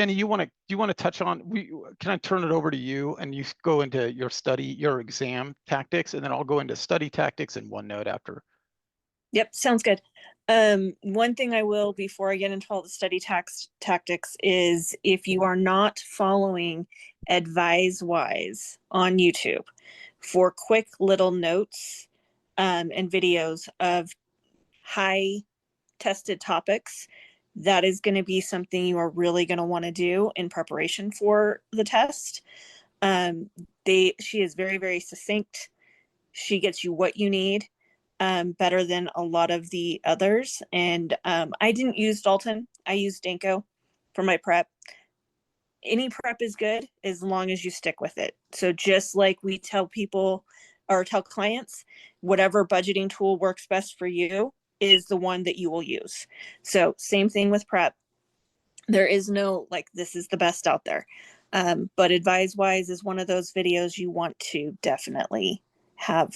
Jenny, do you want to touch on, can I turn it over to you and you go into your exam tactics, and then I'll go into study tactics and OneNote after. Yep, sounds good. One thing I will, before I get into all the study tactics, is if you are not following AdviseWise on YouTube for quick little notes and videos of high tested topics, that is going to be something you are really going to want to do in preparation for the test. She is very, very succinct. She gets you what you need better than a lot of the others. And I didn't use Dalton. I used Danko for my prep. Any prep is good as long as you stick with it. So just like we tell people or tell clients, whatever budgeting tool works best for you is the one that you will use. So same thing with prep. There is no like, this is the best out there. But AdviseWise is one of those videos you want to definitely have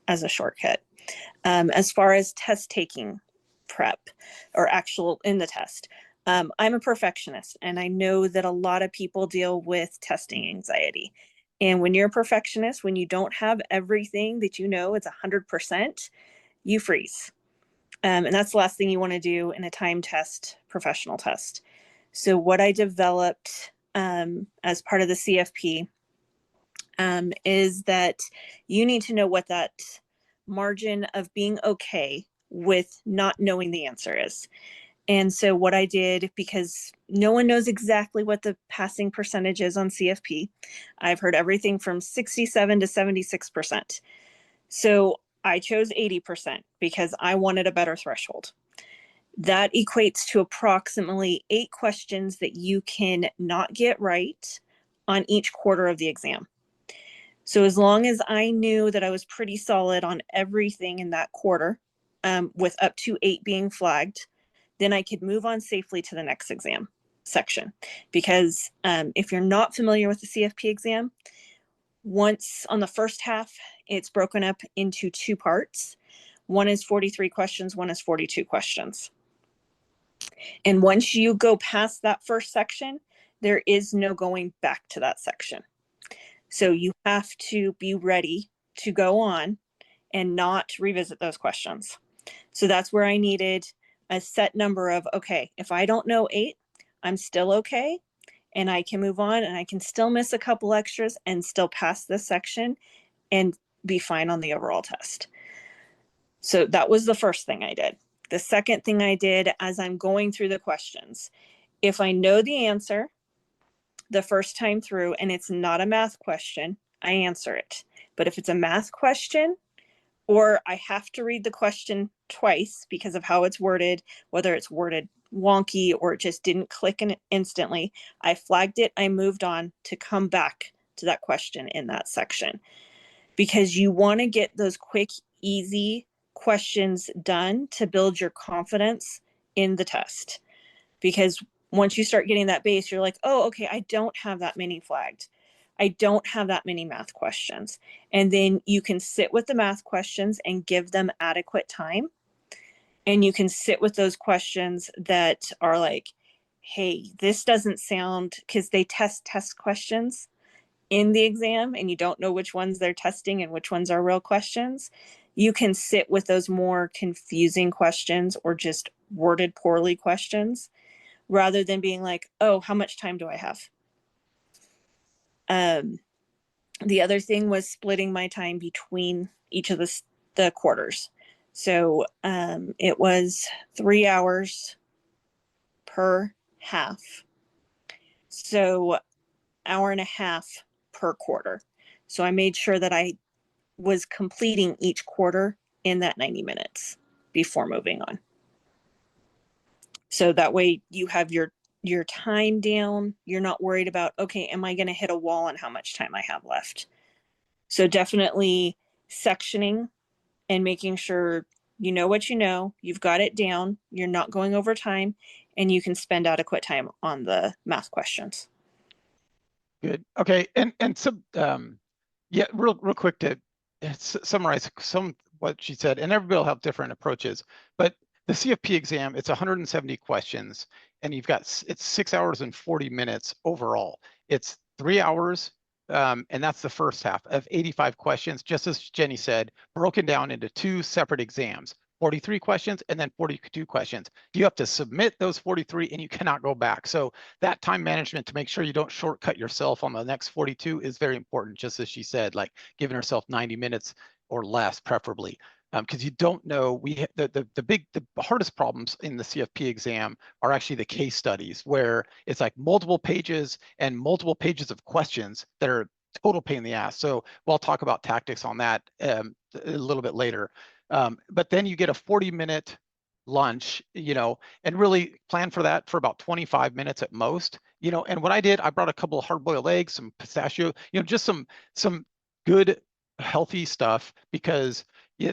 as a shortcut. As far as test taking prep or actual in the test, I'm a perfectionist, and I know that a lot of people deal with testing anxiety. And when you're a perfectionist, when you don't have everything that you know it's 100%, you freeze. And that's the last thing you want to do in a time test, professional test. So what I developed as part of the CFP is that you need to know what that margin of being okay with not knowing the answer is. And so what I did, because no one knows exactly what the passing percentage is on CFP, I've heard everything from 67 to 76%. So I chose 80% because I wanted a better threshold. That equates to approximately 8 questions that you can not get right on each quarter of the exam. So as long as I knew that I was pretty solid on everything in that quarter, with up to 8 being flagged, then I could move on safely to the next exam section. Because if you're not familiar with the CFP exam, once on the first half, it's broken up into 2 parts. One is 43 questions, one is 42 questions. And once you go past that first section, there is no going back to that section. So you have to be ready to go on and not revisit those questions. So that's where I needed a set number of, okay, if I don't know 8, I'm still okay. And I can move on, and I can still miss a couple extras and still pass this section and be fine on the overall test. So that was the first thing I did. The second thing I did, as I'm going through the questions, if I know the answer the first time through and it's not a math question, I answer it. But if it's a math question, or I have to read the question twice because of how it's worded, whether it's worded wonky or it just didn't click in instantly, I flagged it, I moved on to come back to that question in that section. Because you want to get those quick, easy questions done to build your confidence in the test. Because once you start getting that base, you're like, oh, okay, I don't have that many flagged. I don't have that many math questions. And then you can sit with the math questions and give them adequate time. And you can sit with those questions that are like, hey, this doesn't sound, because they test questions in the exam and you don't know which ones they're testing and which ones are real questions. You can sit with those more confusing questions or just worded poorly questions rather than being like, oh, how much time do I have? The other thing was splitting my time between each of the quarters. So it was 3 hours per half. So hour and a half per quarter. So I made sure that I was completing each quarter in that 90 minutes before moving on. So that way you have your time down. You're not worried about, okay, am I going to hit a wall on how much time I have left? So definitely sectioning and making sure you know what you know, you've got it down, you're not going over time, and you can spend adequate time on the math questions. Good. Okay. And so, yeah, real quick to summarize what she said, and everybody will have different approaches, but the CFP exam, it's 170 questions, and you've got it's 6 hours and 40 minutes overall. It's 3 hours, and that's the first half of 85 questions, just as Jenny said, broken down into 2 separate exams, 43 questions and then 42 questions. You have to submit those 43 and you cannot go back. So that time management to make sure you don't shortcut yourself on the next 42 is very important, just as she said, like giving herself 90 minutes or less, preferably. Because you don't know, the hardest problems in the CFP exam are actually the case studies, where it's like multiple pages and multiple pages of questions that are total pain in the ass. So we'll talk about tactics on that a little bit later. But then you get a 40-minute lunch, and really plan for that for about 25 minutes at most, and what I did, I brought a couple of hard-boiled eggs, some pistachio, just some good healthy stuff, because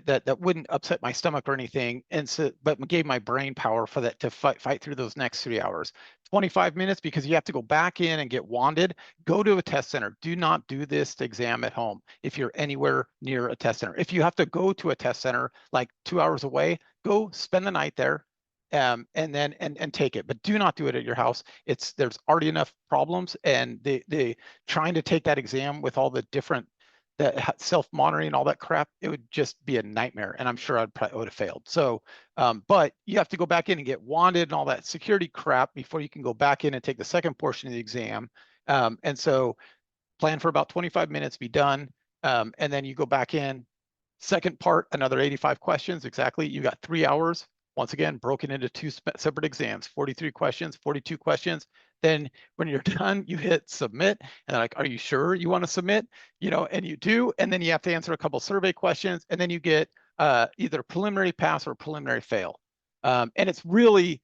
that wouldn't upset my stomach or anything, and so but gave my brain power for that to fight through those next 3 hours. 25 minutes, because you have to go back in and get wanded. Go to a test center. Do not do this exam at home if you're anywhere near a test center. If you have to go to a test center like 2 hours away, go spend the night there, and then take it. But do not do it at your house. There's already enough problems, and the trying to take that exam with all the different self-monitoring and all that crap, it would just be a nightmare, and I'm sure I would have failed. So, but you have to go back in and get wanded and all that security crap before you can go back in and take the second portion of the exam. And so plan for about 25 minutes, be done, and then you go back in. Second part, another 85 questions, exactly. You got 3 hours, once again, broken into 2 separate exams, 43 questions, 42 questions. Then when you're done, you hit submit, and they're like, are you sure you want to submit? And you do, and then you have to answer a couple survey questions, and then you get either preliminary pass or preliminary fail. And it's really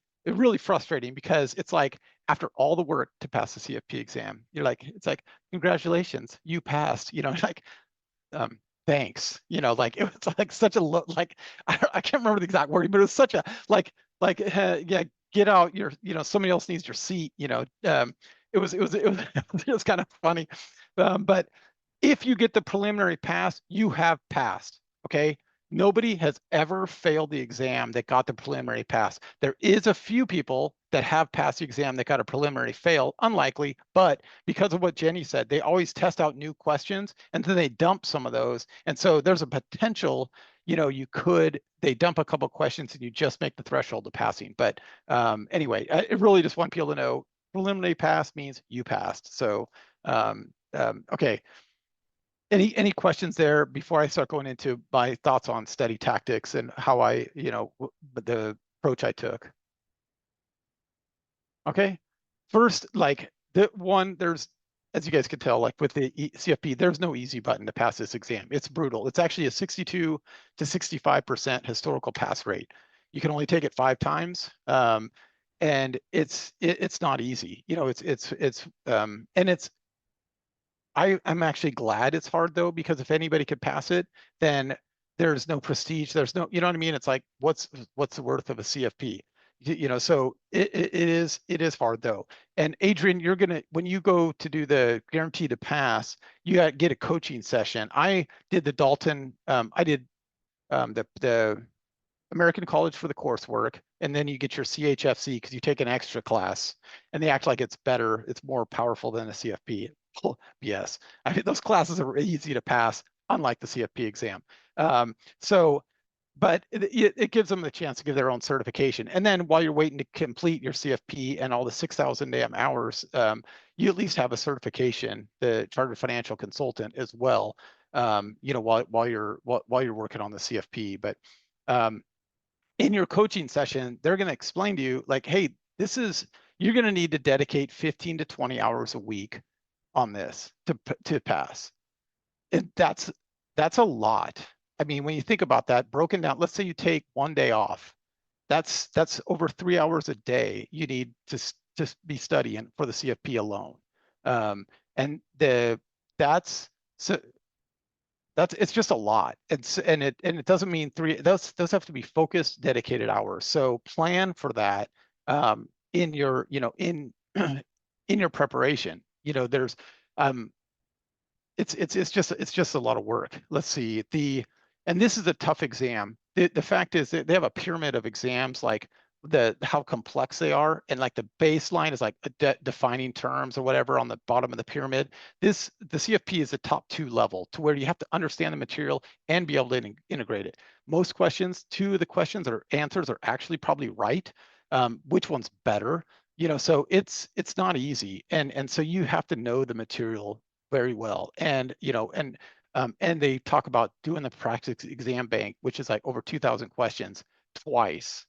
frustrating, because it's like, after all the work to pass the CFP exam, it's like, congratulations, you passed, like, thanks, like, it was like such a like, I can't remember the exact wording, but it was such a yeah, get out your, somebody else needs your seat, it was it was kind of funny. But if you get the preliminary pass, you have passed. Okay, nobody has ever failed the exam that got the preliminary pass. There is a few people that have passed the exam that got a preliminary fail, unlikely, but because of what Jenny said, they always test out new questions, and then they dump some of those. And so there's a potential, they dump a couple questions and you just make the threshold of passing. But anyway, I really just want people to know, preliminary pass means you passed. So, okay. Any questions there before I start going into my thoughts on study tactics and how I, the approach I took? Okay, first, like there's, as you guys can tell, like with the CFP, there's no easy button to pass this exam. It's brutal. It's actually a 62 to 65% historical pass rate. You can only take it 5 times, and it's not easy. I'm actually glad it's hard, though, because if anybody could pass it, then there's no prestige. There's no, you know what I mean? It's like, what's the worth of a CFP? So it is hard, though. And Adrian, when you go to do the guarantee to pass, you got to get a coaching session. I did the Dalton, I did the American College for the coursework, and then you get your CHFC because you take an extra class, and they act like it's better, it's more powerful than a CFP. BS. I mean, those classes are easy to pass, unlike the CFP exam. But it gives them the chance to give their own certification. And then while you're waiting to complete your CFP and all the 6,000 damn hours, you at least have a certification, the Chartered Financial Consultant, as well. While you're working on the CFP. But in your coaching session, they're going to explain to you, like, hey, you're going to need to dedicate 15 to 20 hours a week on this to pass. And that's a lot. I mean, when you think about that, broken down, let's say you take 1 day off, that's over 3 hours a day you need to be studying for the CFP alone. And it's just a lot. And it doesn't mean those have to be focused, dedicated hours. So plan for that in your, in your preparation. There's it's just a lot of work. Let's see, and this is a tough exam. The fact is that they have a pyramid of exams, like how complex they are, and like the baseline is like defining terms or whatever on the bottom of the pyramid. The CFP is a top 2 level, to where you have to understand the material and be able to integrate it. Most questions, 2 of the questions or answers are actually probably right. Which one's better? So it's not easy, and so you have to know the material very well, and they talk about doing the practice exam bank, which is like over 2,000 questions twice,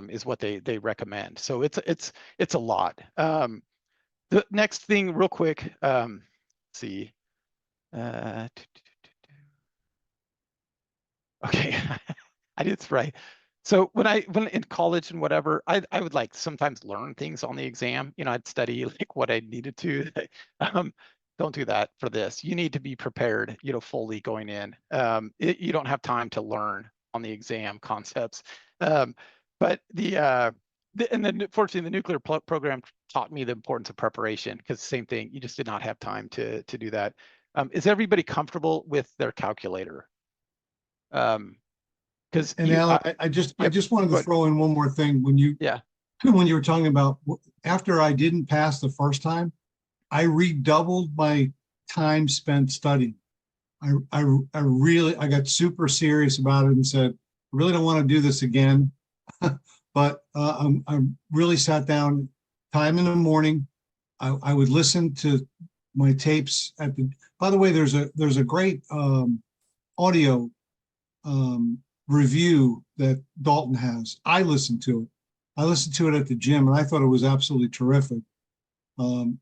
is what they recommend. So it's a lot. The next thing, real quick, let's see. Okay, I did it right. So when in college and whatever, I would like sometimes learn things on the exam. I'd study like what I needed to. Um, don't do that for this. You need to be prepared, fully going in. You don't have time to learn on the exam concepts. But and then fortunately the nuclear program taught me the importance of preparation, because same thing, you just did not have time to do that. Is everybody comfortable with their calculator? Because And Alan, I yep, just wanted go to ahead. throw in one more thing. When you Yeah. when you were talking about after I didn't pass the first time, I redoubled my time spent studying. I got super serious about it and said, I really don't want to do this again. But I really sat down time in the morning. I would listen to my tapes by the way, there's a great audio review that Dalton has. I listened to it. I listened to it at the gym, and I thought it was absolutely terrific. Um,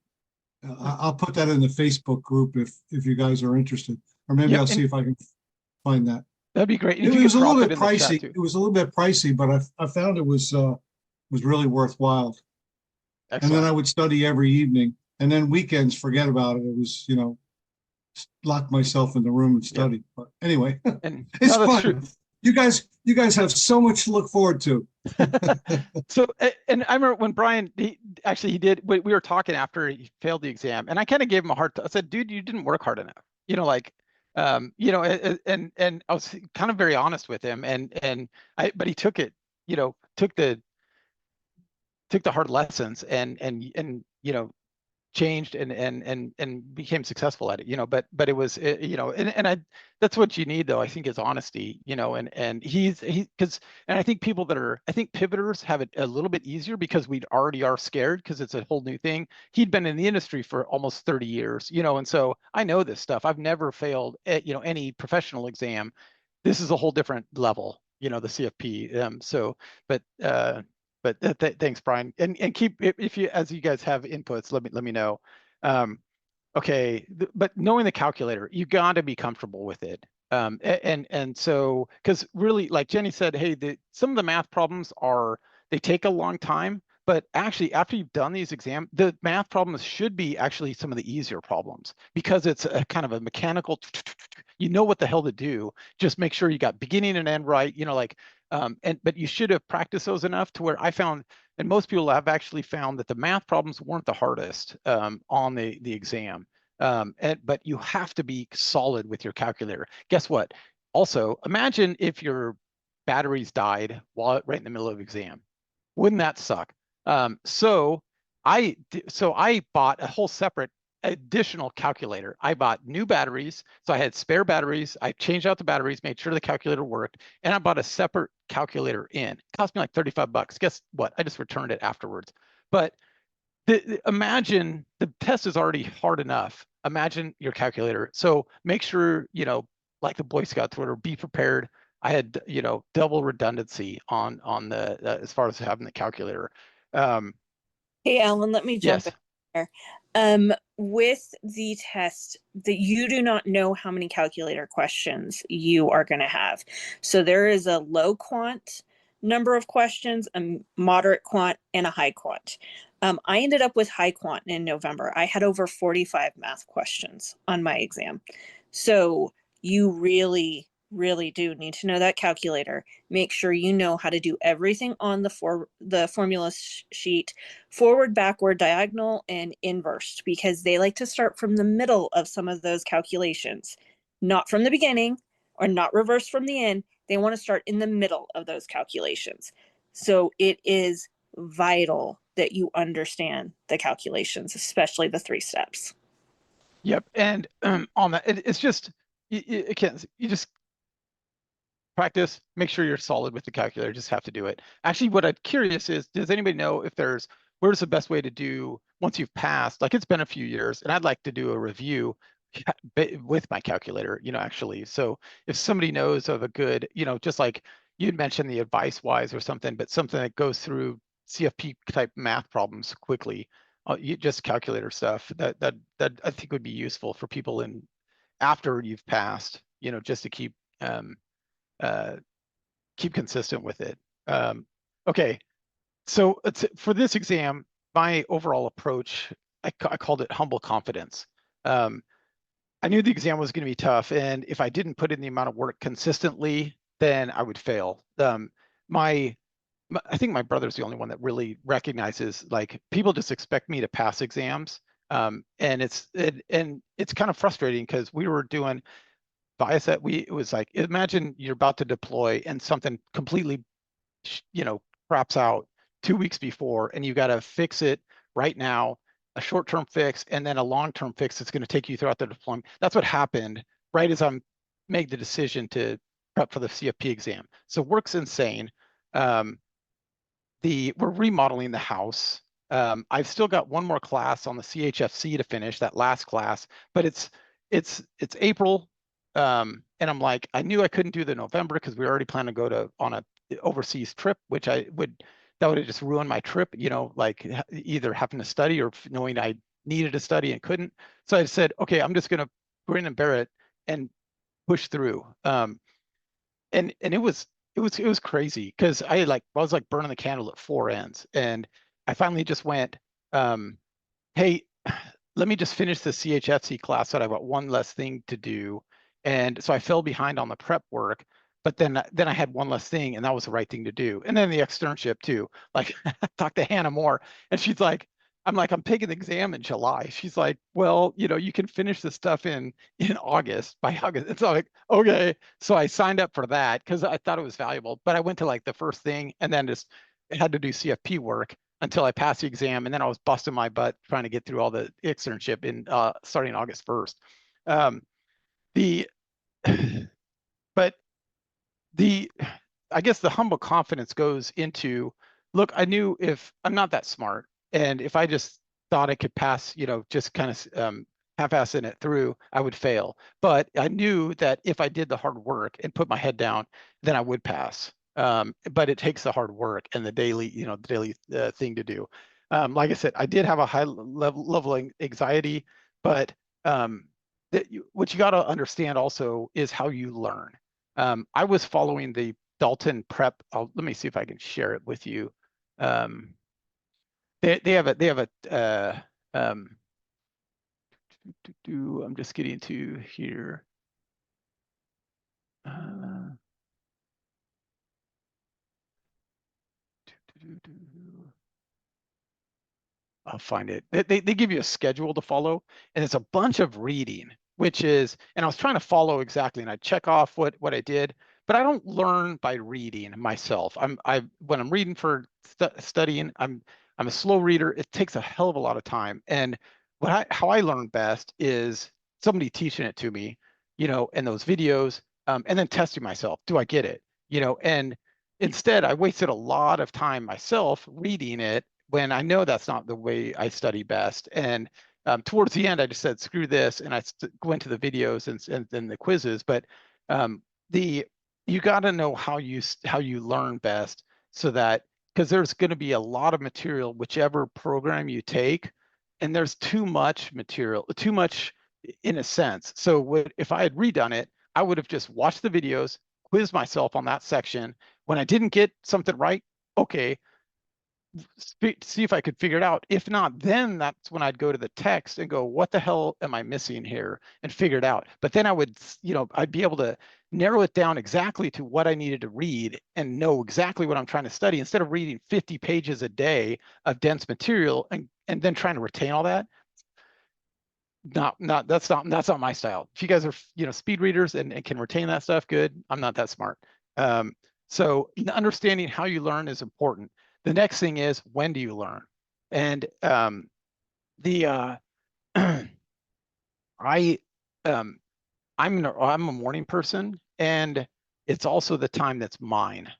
I'll put that in the Facebook group if you guys are interested, or maybe Yep, I'll and see if I can find that. that'd be great. And It if you could was a drop little it bit in the chat pricey. too. It was a little bit pricey, but I found it was really worthwhile. And then Excellent. I would study every evening, and then weekends forget about it. It was lock myself in the room and Yep. study. But anyway, And it's no, that's true. fun. You guys have so much to look forward to. So, and I remember when Brian, he did, we were talking after he failed the exam, and I kind of gave him a hard time. I said, dude, you didn't work hard enough. And I was kind of very honest with him, but he took it, took the hard lessons, and changed and became successful at it. But it was, and that's what you need, though, I think, is honesty. And because, and I think I think pivoters have it a little bit easier, because we already are scared, because it's a whole new thing. He'd been in the industry for almost 30 years, and so I know this stuff. I've never failed at, any professional exam. This is a whole different level, the CFP. But thanks, Brian. And keep, if you, as you guys have inputs, let me know. Okay, but knowing the calculator, you got to be comfortable with it. And so, because really, like Jenny said, hey, some of the math problems they take a long time, but actually, after you've done these exams, the math problems should be actually some of the easier problems, because it's a kind of a mechanical, you know what the hell to do. Just make sure you got beginning and end right, but you should have practiced those enough to where I found, and most people have actually found, that the math problems weren't the hardest on the exam. But you have to be solid with your calculator. Guess what? Also, imagine if your batteries died right in the middle of exam. Wouldn't that suck? So I bought a whole separate additional calculator. I bought new batteries, so I had spare batteries. I changed out the batteries, made sure the calculator worked, and I bought a separate calculator in. It cost me like $35. Guess what? I just returned it afterwards. But imagine the test is already hard enough. Imagine your calculator. So make sure, like the Boy Scouts, whatever, be prepared. I had, double redundancy on the as far as having the calculator. Hey, Alan, let me jump Yes. in there. With the test, that you do not know how many calculator questions you are going to have. So there is a low quant number of questions, a moderate quant, and a high quant. I ended up with high quant in November. I had over 45 math questions on my exam. So you really, really do need to know that calculator. Make sure you know how to do everything on the formula sheet, forward, backward, diagonal, and inverse, because they like to start from the middle of some of those calculations, not from the beginning, or not reverse from the end. They want to start in the middle of those calculations. So it is vital that you understand the calculations, especially the 3 steps. Yep. And on that, it's just, you just practice, make sure you're solid with the calculator, just have to do it. Actually, what I'm curious is, does anybody know if where's the best way to do, once you've passed, like it's been a few years, and I'd like to do a review with my calculator, actually. So if somebody knows of a good, just like you'd mentioned the AdviceWise or something, but something that goes through CFP type math problems quickly, just calculator stuff, that I think would be useful for people after you've passed, just to keep consistent with it. Okay, so for this exam, my overall approach, I called it humble confidence. I knew the exam was going to be tough, and if I didn't put in the amount of work consistently, then I would fail. I think my brother's the only one that really recognizes, like, people just expect me to pass exams, and it's kind of frustrating because we were doing bias that it was like, imagine you're about to deploy and something completely, craps out 2 weeks before, and you got to fix it right now, a short-term fix, and then a long-term fix that's going to take you throughout the deployment. That's what happened right as I'm making the decision to prep for the CFP exam. So work's insane. We're remodeling the house. I've still got one more class on the CHFC to finish, that last class, but it's April. And I'm like, I knew I couldn't do the November because we already planned to go on a overseas trip, which that would have just ruined my trip, like either having to study or knowing I needed to study and couldn't. So I said, okay, I'm just going to grin and bear it and push through. And it was crazy because I was like burning the candle at 4 ends. And I finally just went, hey, let me just finish the CHFC class so that I've got one less thing to do. And so I fell behind on the prep work, but then I had one less thing, and that was the right thing to do. And then the externship too. Like, I talked to Hannah Moore, and she's like, I'm taking the exam in July. She's like, well, you can finish the stuff in August, by August. And so I'm like, okay. So I signed up for that because I thought it was valuable. But I went to like the first thing and then just had to do CFP work until I passed the exam. And then I was busting my butt trying to get through all the externship starting August 1st. But I guess the humble confidence goes into, look, I knew if I'm not that smart, and if I just thought I could pass, just kind of half-assing it through, I would fail. But I knew that if I did the hard work and put my head down, then I would pass. But it takes the hard work and the daily, thing to do. Like I said, I did have a high level of anxiety, but what you got to understand also is how you learn. I was following the Dalton prep. Let me see if I can share it with you. They have a I'm just getting to here. I'll find it. They give you a schedule to follow, and it's a bunch of reading, and I was trying to follow exactly, and I check off what I did, but I don't learn by reading myself. When I'm reading for studying, I'm a slow reader. It takes a hell of a lot of time, and how I learn best is somebody teaching it to me, in those videos, and then testing myself. Do I get it? And instead, I wasted a lot of time myself reading it when I know that's not the way I study best. And towards the end, I just said, screw this. And I went to the videos and then the quizzes. But you got to know how you learn best, so that, because there's going to be a lot of material, whichever program you take, and there's too much material, too much in a sense. So if I had redone it, I would have just watched the videos, quizzed myself on that section. When I didn't get something right, okay, see if I could figure it out. If not, then that's when I'd go to the text and go, what the hell am I missing here, and figure it out. But then I would, I'd be able to narrow it down exactly to what I needed to read and know exactly what I'm trying to study, instead of reading 50 pages a day of dense material and then trying to retain all that. that's not my style. If you guys are, speed readers and can retain that stuff, good. I'm not that smart. So understanding how you learn is important. The next thing is, when do you learn? And I I'm a morning person, and it's also the time that's mine.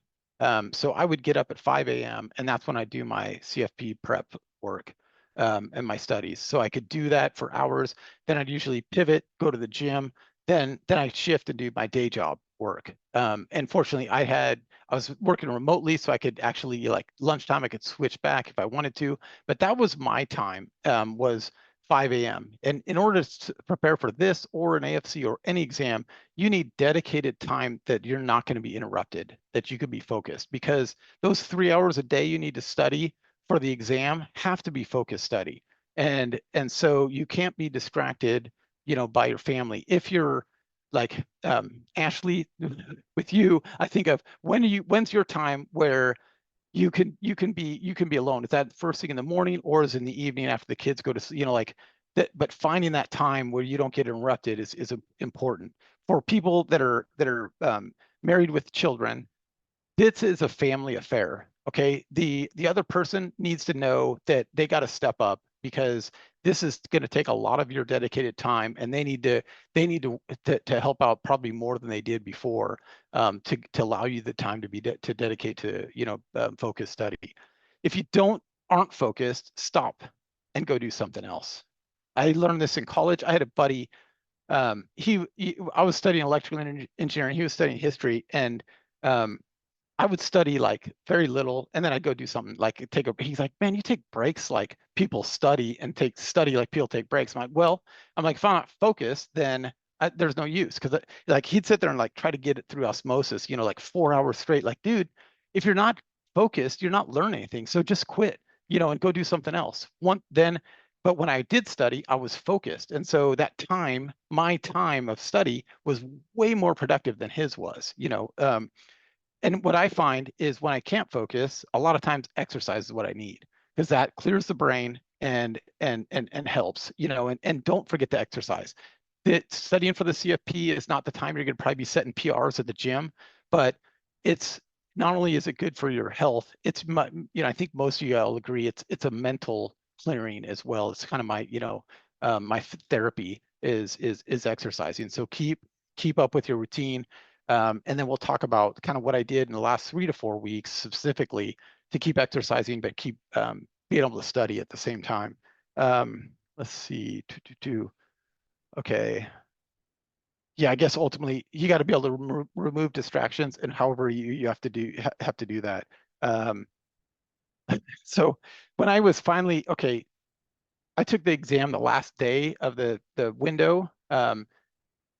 So I would get up at 5 a.m. and that's when I do my CFP prep work and my studies. So I could do that for hours. Then I'd usually pivot, go to the gym, then I shift and do my day job work. And fortunately, I was working remotely, so I could actually, like lunchtime, I could switch back if I wanted to. But that was my time, was 5 a.m. And in order to prepare for this or an AFC or any exam, you need dedicated time that you're not going to be interrupted, that you could be focused, because those 3 hours a day you need to study for the exam have to be focused study. And so you can't be distracted, by your family. If you're like Ashley, with you, I think of when's your time where you can be alone. Is that first thing in the morning, or is it in the evening after the kids go to sleep? Like that. But finding that time where you don't get interrupted is important for people that are married with children. This is a family affair. Okay, the other person needs to know that they got to step up, because this is going to take a lot of your dedicated time, and they need to help out probably more than they did before, to allow you the time to dedicate to focused study. If you aren't focused, stop and go do something else. I learned this in college. I had a buddy. I was studying electrical engineering. He was studying history, and I would study like very little, and then I'd go do something like he's like, man, you take breaks like people study, and study like people take breaks. I'm like, if I'm not focused, then there's no use, because like he'd sit there and like try to get it through osmosis, like 4 hours straight. Like, dude, if you're not focused, you're not learning anything. So just quit, and go do something else. But when I did study, I was focused. And so that time, my time of study was way more productive than his was, and what I find is, when I can't focus, a lot of times exercise is what I need, because that clears the brain and helps, and don't forget to exercise. Studying for the CFP is not the time you're going to probably be setting PRs at the gym, but it's not only is it good for your health, I think most of you all agree it's a mental clearing as well. It's kind of my, my therapy is exercising. So keep up with your routine. And then we'll talk about kind of what I did in the last 3 to 4 weeks specifically to keep exercising, but keep being able to study at the same time. Let's see. Okay. Yeah, I guess ultimately you got to be able to remove distractions, and however you have to do that. So when I was finally, okay, I took the exam the last day of the window.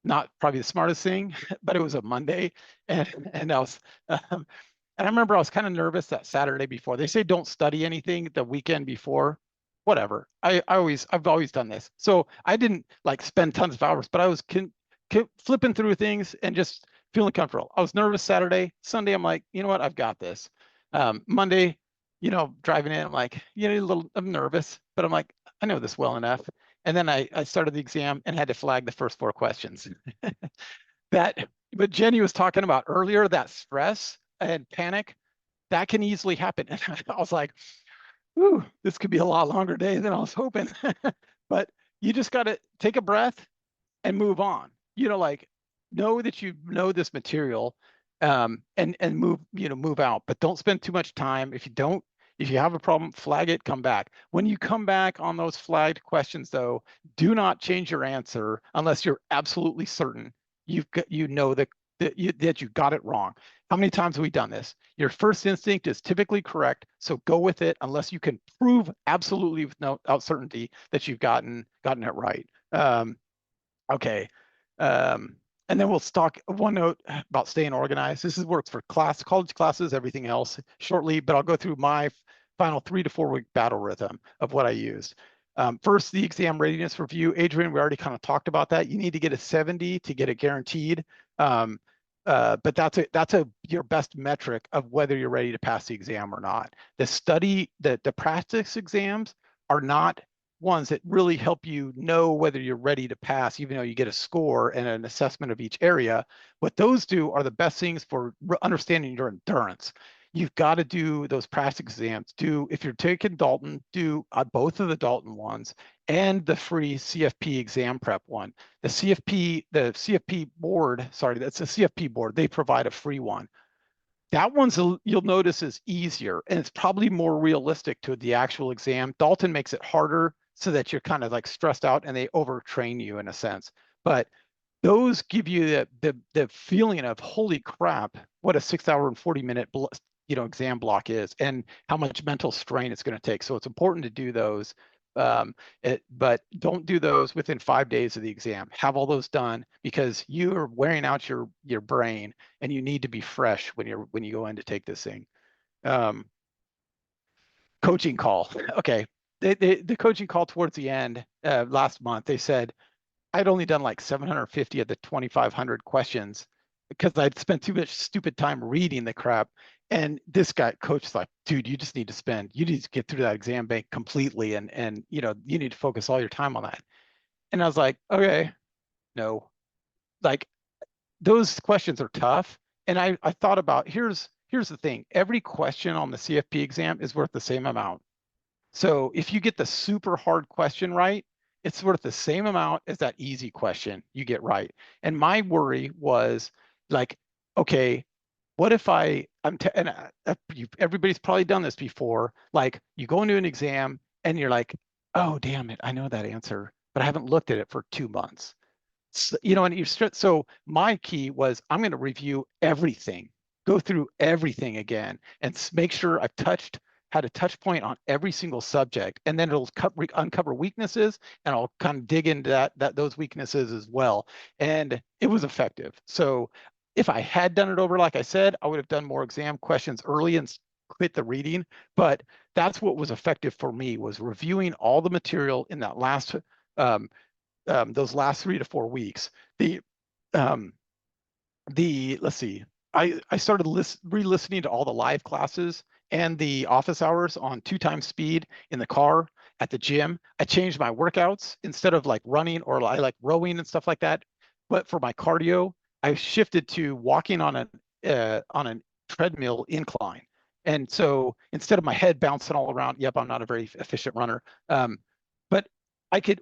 Not probably the smartest thing, but it was a Monday, and I was, and I remember I was kind of nervous that Saturday before. They say don't study anything the weekend before. Whatever. I've always done this, so I didn't like spend tons of hours, but I was flipping through things and just feeling comfortable. I was nervous Saturday. Sunday, I'm like, you know what, I've got this. Monday, driving in, I'm like, I'm nervous, but I'm like, I know this well enough. And then I started the exam and had to flag the first 4 questions. But Jenny was talking about earlier, that stress and panic, that can easily happen. And I was like, ooh, this could be a lot longer day than I was hoping. But you just got to take a breath and move on. Like, know that you know this material, and move out, but don't spend too much time. If you have a problem, flag it, come back. When you come back on those flagged questions, though, do not change your answer unless you're absolutely certain that you got it wrong. How many times have we done this? Your first instinct is typically correct, so go with it unless you can prove absolutely with no certainty that you've gotten it right. Okay. And then we'll talk OneNote about staying organized. This works for college classes, everything else shortly, but I'll go through my final 3 to 4 week battle rhythm of what I used. First, the exam readiness review. Adrian, we already kind of talked about that. You need to get a 70 to get it guaranteed. But that's your best metric of whether you're ready to pass the exam or not. The practice exams are not ones that really help you know whether you're ready to pass, even though you get a score and an assessment of each area. What those do are the best things for understanding your endurance. You've got to do those practice exams. If you're taking Dalton, do both of the Dalton ones and the free CFP exam prep one. The CFP board, sorry, that's a CFP board. They provide a free one. That one's, you'll notice, is easier, and it's probably more realistic to the actual exam. Dalton makes it harder so that you're kind of like stressed out and they overtrain you in a sense. But those give you the feeling of, holy crap, what a 6 hour and 40-minute exam block is, and how much mental strain it's going to take. So it's important to do those. But don't do those within 5 days of the exam. Have all those done, because you are wearing out your brain, and you need to be fresh when you go in to take this thing. Coaching call. Okay, the coaching call towards the end last month, they said I'd only done like 750 of the 2,500 questions because I'd spent too much stupid time reading the crap. And this coach's like, dude, you just need to get through that exam bank completely, and you need to focus all your time on that. And I was like, okay, no, like those questions are tough. And I thought about, here's the thing: every question on the CFP exam is worth the same amount. So if you get the super hard question right, it's worth the same amount as that easy question you get right. And my worry was like, okay, what if everybody's probably done this before. Like, you go into an exam and you're like, oh, damn it, I know that answer, but I haven't looked at it for 2 months. So, and so my key was, I'm going to review everything, go through everything again, and make sure I've had a touch point on every single subject, and then it'll uncover weaknesses, and I'll kind of dig into those weaknesses as well. And it was effective. So if I had done it over, like I said, I would have done more exam questions early and quit the reading. But that's what was effective for me, was reviewing all the material in that those last 3 to 4 weeks. Let's see, I started re-listening to all the live classes and the office hours on 2 times speed in the car, at the gym. I changed my workouts. Instead of like running, or I like rowing and stuff like that, but for my cardio, I shifted to walking on a treadmill incline. And so instead of my head bouncing all around, yep, I'm not a very efficient runner. But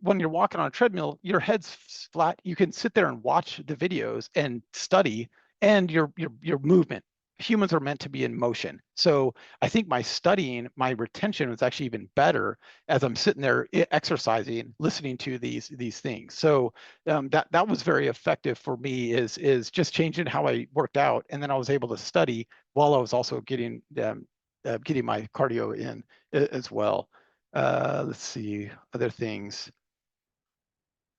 when you're walking on a treadmill, your head's flat. You can sit there and watch the videos and study, and your movement. Humans are meant to be in motion. So I think my studying, my retention was actually even better as I'm sitting there exercising, listening to these things. So that was very effective for me, is just changing how I worked out, and then I was able to study while I was also getting my cardio in as well. Let's see, other things.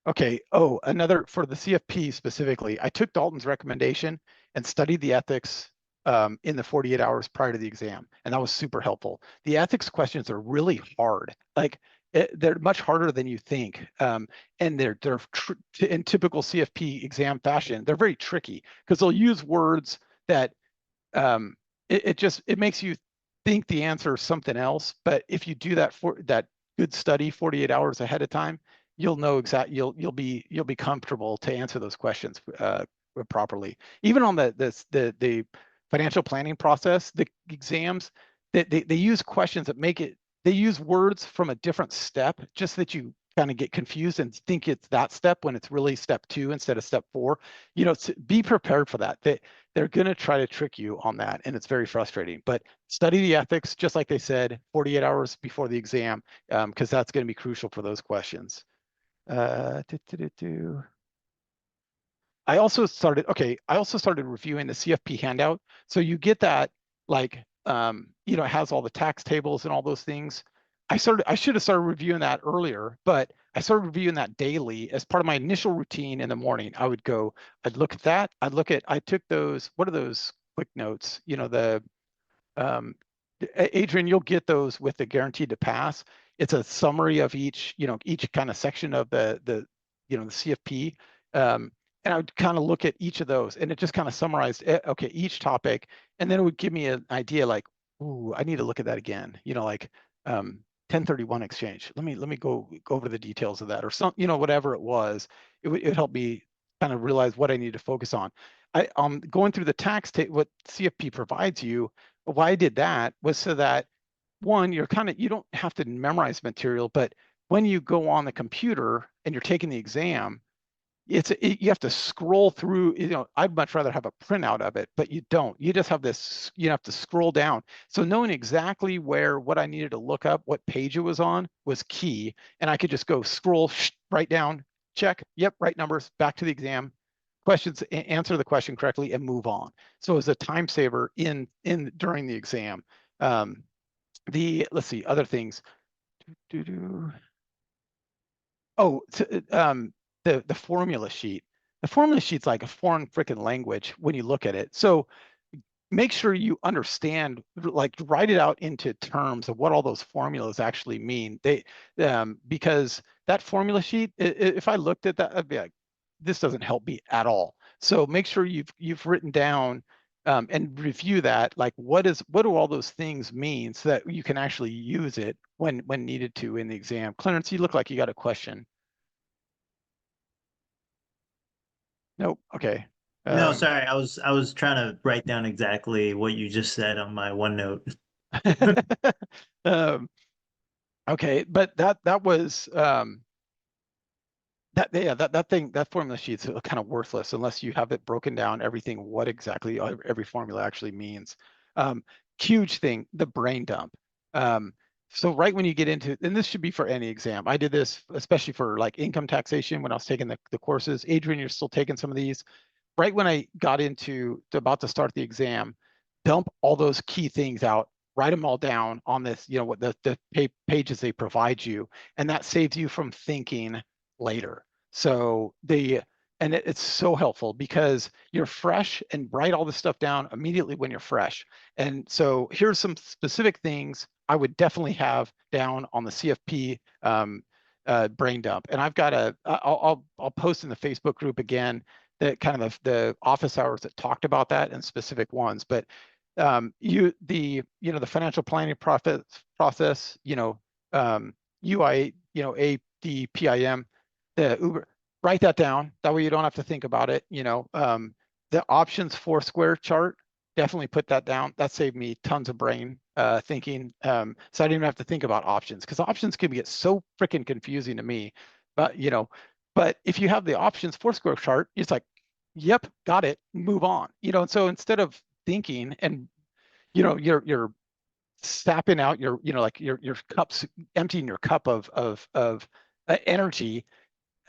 Okay. Oh, another, for the CFP specifically, I took Dalton's recommendation and studied the ethics in the 48 hours prior to the exam, and that was super helpful. The ethics questions are really hard. Like, they're much harder than you think, and they're in typical CFP exam fashion. They're very tricky because they'll use words that it makes you think the answer is something else. But if you do that good study 48 hours ahead of time, you'll know you'll be comfortable to answer those questions properly. Even on the financial planning process, the exams, they use questions that they use words from a different step, just that you kind of get confused and think it's that step when it's really step 2 instead of step 4. Be prepared for that. They're going to try to trick you on that, and it's very frustrating. But study the ethics, just like they said, 48 hours before the exam, because that's going to be crucial for those questions. I also started reviewing the CFP handout. So you get that, like, it has all the tax tables and all those things. I should have started reviewing that earlier, but I started reviewing that daily as part of my initial routine in the morning. I'd look at that. I took those, what are those quick notes? Adrian, you'll get those with the guaranteed to pass. It's a summary of each kind of section of the CFP. And I would kind of look at each of those, and it just kind of summarized, okay, each topic. And then it would give me an idea like, ooh, I need to look at that again. 1031 exchange. Let me go over the details of that, or some, whatever it was. It would help me kind of realize what I need to focus on. Going through the tax what CFP provides you. Why I did that was so that, one, you don't have to memorize material, but when you go on the computer and you're taking the exam, you have to scroll through. I'd much rather have a printout of it, but you don't. You just have this. You have to scroll down. So knowing exactly what I needed to look up, what page it was on, was key. And I could just go scroll right down, check. Yep, right numbers. Back to the exam. Questions, answer the question correctly, and move on. So it was a time saver during the exam. Let's see, other things. Oh, the formula sheet. The formula sheet's like a foreign freaking language when you look at it. So make sure you understand, like, write it out into terms of what all those formulas actually mean. Because that formula sheet, if I looked at that, I'd be like, this doesn't help me at all. So make sure you've written down and review that, like, what do all those things mean, so that you can actually use it when needed to in the exam. Clarence, you look like you got a question. Nope. Okay. No, sorry. I was trying to write down exactly what you just said on my OneNote. Okay, but that was that formula sheet's kind of worthless unless you have it broken down, everything, what exactly every formula actually means. Huge thing, the brain dump. So right when you get into, and this should be for any exam, I did this especially for like income taxation when I was taking the courses. Adrian, you're still taking some of these. Right when I got about to start the exam, dump all those key things out, write them all down on this, what the pages they provide you, and that saves you from thinking later. So it's so helpful because you're fresh, and write all this stuff down immediately when you're fresh. And so here's some specific things I would definitely have down on the CFP brain dump. And I'll post in the Facebook group again the kind of the office hours that talked about that and specific ones. But the financial planning process, UI, ADPIM, the Uber, write that down. That way you don't have to think about it. The options Foursquare chart, definitely put that down. That saved me tons of brain thinking. So I didn't even have to think about options, because options can get so freaking confusing to me. But if you have the options Foursquare chart, it's like, yep, got it, move on. And so instead of thinking and you're sapping out your cups, emptying your cup of energy,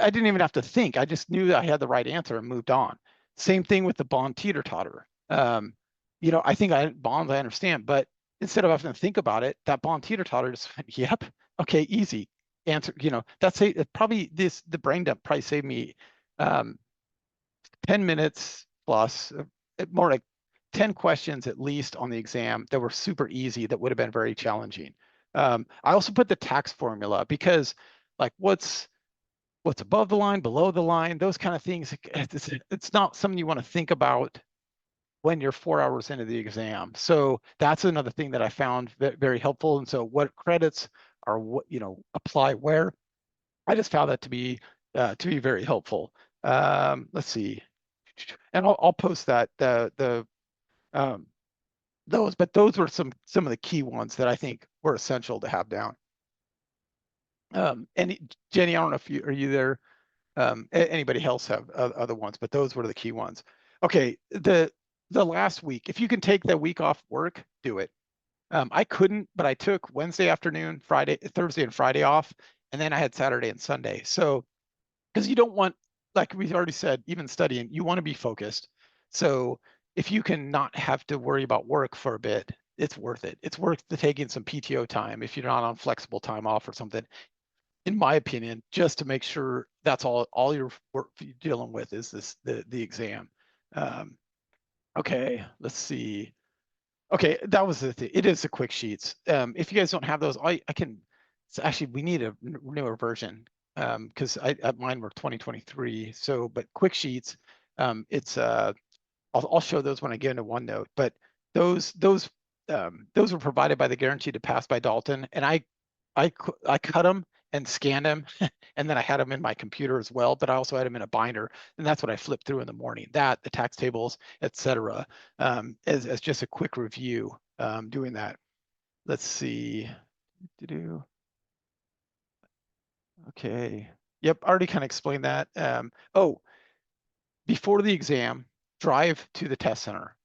I didn't even have to think. I just knew that I had the right answer and moved on. Same thing with the bond teeter-totter. I think bonds I understand, but instead of having to think about it, that bond teeter-totter just went, yep, okay, easy answer. That's probably the brain dump probably saved me 10 minutes plus, more like 10 questions at least on the exam that were super easy, that would have been very challenging. I also put the tax formula, because like what's above the line, below the line, those kind of things, it's not something you want to think about when you're 4 hours into the exam. So that's another thing that I found very helpful. And so what credits are apply where, I just found that to be very helpful. Let's see, and I'll post that but those were some of the key ones that I think were essential to have down. And Jenny, I don't know if are you there? Anybody else have other ones, but those were the key ones. Okay, the last week, if you can take the week off work, do it. I couldn't, but I took Wednesday afternoon, Thursday and Friday off, and then I had Saturday and Sunday. So, because you don't want, like we've already said, even studying, you want to be focused. So if you can not have to worry about work for a bit, it's worth it. It's worth taking some PTO time if you're not on flexible time off or something, in my opinion, just to make sure that's all your work you're dealing with is the exam. Okay, let's see. Okay, that was the thing. It is the quick sheets. If you guys don't have those, I can. So actually, we need a newer version, because mine were 2023. So, but quick sheets, it's I'll show those when I get into OneNote. But those were provided by the Guaranteed to Pass by Dalton, and I I cut them and scanned them, and then I had them in my computer as well, but I also had them in a binder, and that's what I flipped through in the morning. That, the tax tables, etc. As just a quick review, doing that. Let's see. Okay. Yep, already kind of explained that. Oh, before the exam, drive to the test center.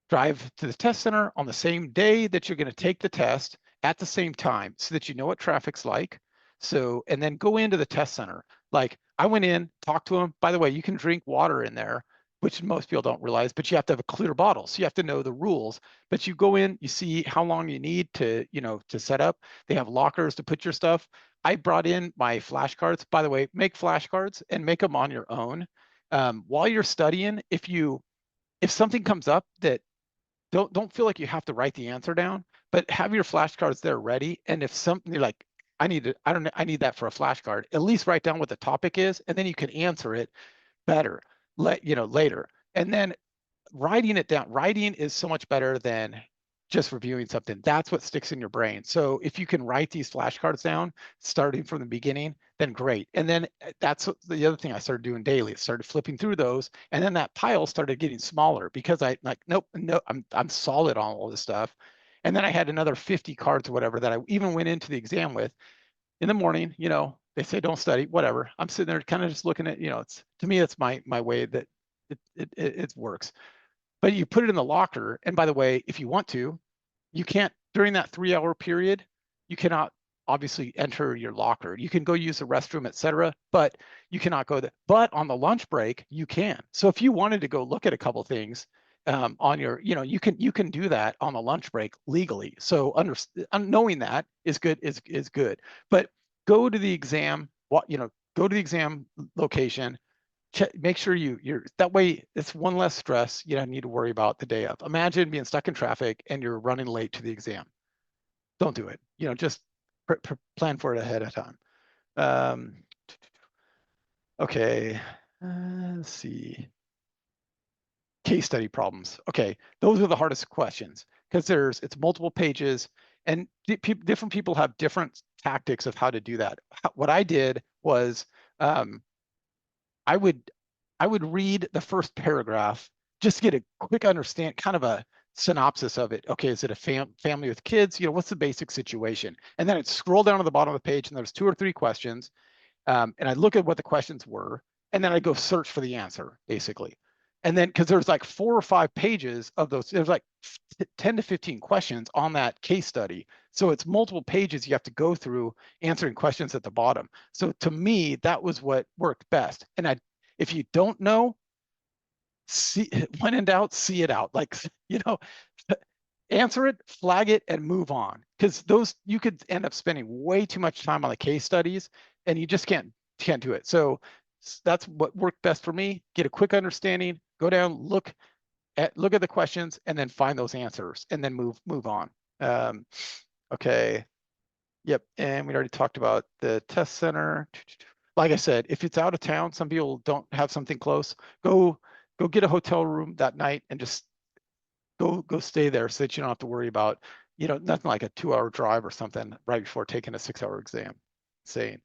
Drive to the test center on the same day that you're going to take the test at the same time so that you know what traffic's like. So, and then go into the test center. Like I went in, talked to them. By the way, you can drink water in there, which most people don't realize, but you have to have a clear bottle. So you have to know the rules. But you go in, you see how long you need to, to set up. They have lockers to put your stuff. I brought in my flashcards. By the way, make flashcards and make them on your own. While you're studying, if something comes up that don't feel like you have to write the answer down, but have your flashcards there ready. And if something you're like, I need that for a flashcard, at least write down what the topic is, and then you can answer it better later. And then writing it down, writing is so much better than just reviewing something. That's what sticks in your brain. So if you can write these flashcards down starting from the beginning, then great. And then that's the other thing I started doing daily. I started flipping through those, and then that pile started getting smaller because I like, nope, no, I'm solid on all this stuff. And then I had another 50 cards or whatever that I even went into the exam with in the morning. They say don't study, whatever. I'm sitting there kind of just looking at, it's, to me, it's my way that it works. But you put it in the locker. And by the way, if you want to, you can't, during that 3-hour period, you cannot obviously enter your locker. You can go use the restroom, etc., but you cannot go there. But on the lunch break, you can. So if you wanted to go look at a couple things on your, you can do that on the lunch break legally. So knowing that is good, is good. But go to the exam, go to the exam location, make sure you're that way. It's one less stress you don't need to worry about the day of. Imagine being stuck in traffic and you're running late to the exam. Don't do it. Just plan for it ahead of time. Okay, let's see. Case study problems. Okay, those are the hardest questions because it's multiple pages, and different people have different tactics of how to do that. What I did was I would read the first paragraph, just get a quick understand, kind of a synopsis of it. Okay, is it a family with kids? What's the basic situation? And then I'd scroll down to the bottom of the page, and there's 2 or 3 questions, and I'd look at what the questions were, and then I'd go search for the answer, basically. And then, because there's like 4 or 5 pages of those, there's like 10 to 15 questions on that case study. So it's multiple pages you have to go through answering questions at the bottom. So to me, that was what worked best. And if you don't know, when in doubt, see it out. Like, answer it, flag it, and move on. Because you could end up spending way too much time on the case studies, and you just can't do it. So that's what worked best for me. Get a quick understanding, go down, look at the questions, and then find those answers, and then move on. Okay. Yep. And we already talked about the test center. Like I said, if it's out of town, some people don't have something close, go get a hotel room that night and just go stay there so that you don't have to worry about, nothing like a 2-hour drive or something right before taking a 6-hour exam. Insane.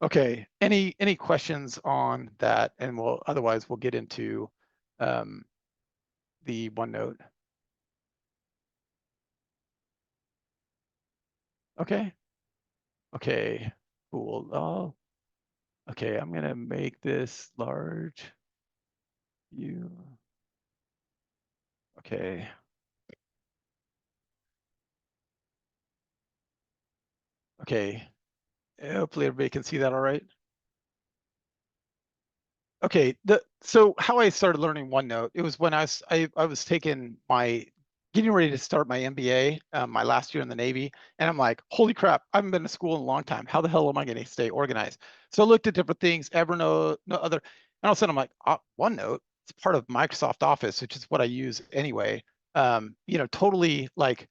Okay, any questions on that? And otherwise we'll get into the OneNote. Okay. Okay, cool. Oh, okay, I'm gonna make this large. Okay. Okay. Hopefully everybody can see that all right. Okay, so how I started learning OneNote, it was when I was getting ready to start my MBA, my last year in the Navy, and I'm like, holy crap, I haven't been to school in a long time. How the hell am I going to stay organized? So I looked at different things, Evernote, no other, and all of a sudden I'm like, OneNote, it's part of Microsoft Office, which is what I use anyway. Totally like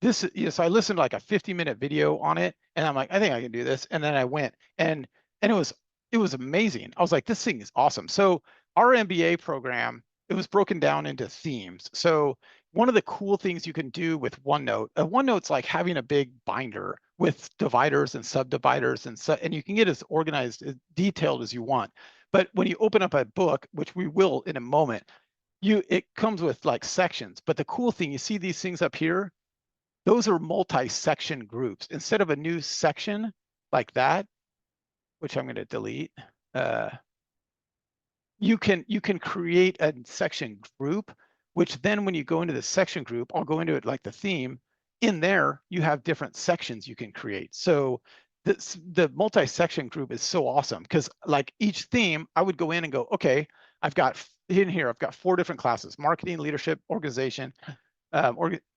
this. So I listened to like a 50-minute video on it, and I'm like, I think I can do this. And then I went, and it was amazing. I was like, this thing is awesome. So our MBA program, it was broken down into themes. So one of the cool things you can do with OneNote, OneNote's like having a big binder with dividers and subdividers and you can get as organized, as detailed as you want. But when you open up a book, which we will in a moment, it comes with like sections. But the cool thing, you see these things up here, those are multi-section groups. Instead of a new section like that, which I'm going to delete, you can create a section group, which then when you go into the section group, I'll go into it like the theme. In there, you have different sections you can create. So the multi-section group is so awesome because like each theme, I would go in and go, okay, I've got 4 different classes: marketing, leadership, organization,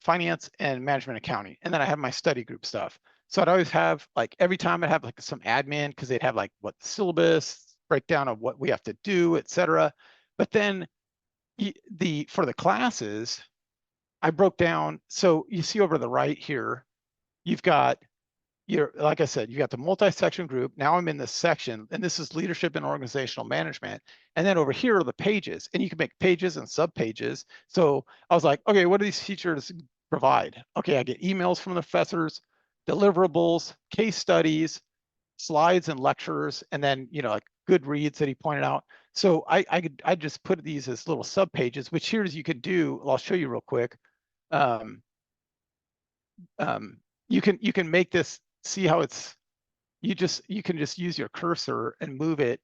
finance, and management accounting. And then I have my study group stuff. So I'd always have like, every time I'd have like some admin because they'd have like what the syllabus, breakdown of what we have to do, etc. But then for the classes, I broke down. So you see over the right here, you've got like I said, you got the multi-section group. Now I'm in this section, and this is leadership and organizational management. And then over here are the pages, and you can make pages and sub-pages. So I was like, okay, what do these features provide? Okay, I get emails from the professors, deliverables, case studies, slides and lectures, and then, like good reads that he pointed out. So I just put these as little sub-pages, which here's you could do. I'll show you real quick. You can make this. See how it's, you can just use your cursor and move it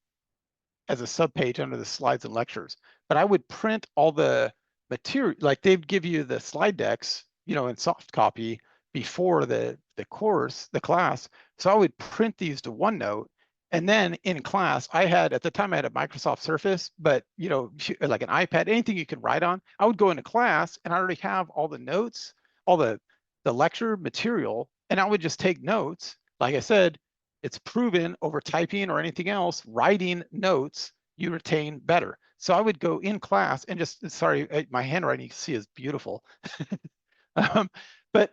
as a subpage under the slides and lectures. But I would print all the material, like they'd give you the slide decks, in soft copy before the class. So I would print these to OneNote. And then in class, at the time I had a Microsoft Surface, but like an iPad, anything you could write on. I would go into class and I already have all the notes, all the lecture material, and I would just take notes. Like I said, it's proven over typing or anything else, writing notes, you retain better. So I would go in class and sorry, my handwriting you can see is beautiful. But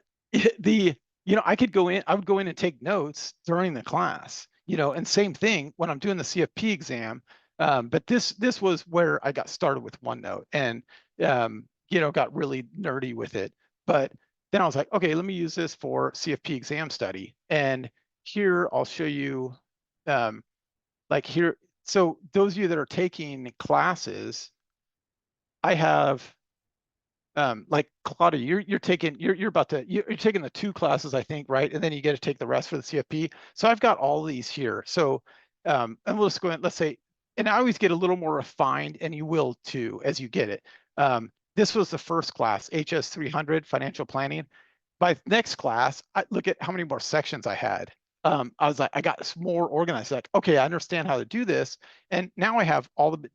I would go in and take notes during the class, and same thing when I'm doing the CFP exam. But this was where I got started with OneNote and, got really nerdy with it. But then I was like, okay, let me use this for CFP exam study. And here I'll show you, like here. So those of you that are taking classes, I have, like Claudia, you're taking the 2 classes, I think, right? And then you get to take the rest for the CFP. So I've got all these here. So, and we'll just go in, let's say, and I always get a little more refined, and you will too, as you get it. This was the first class, HS 300, financial planning. By next class, I look at how many more sections I had. I was like, I got more organized. Like, okay, I understand how to do this. And now I have all the,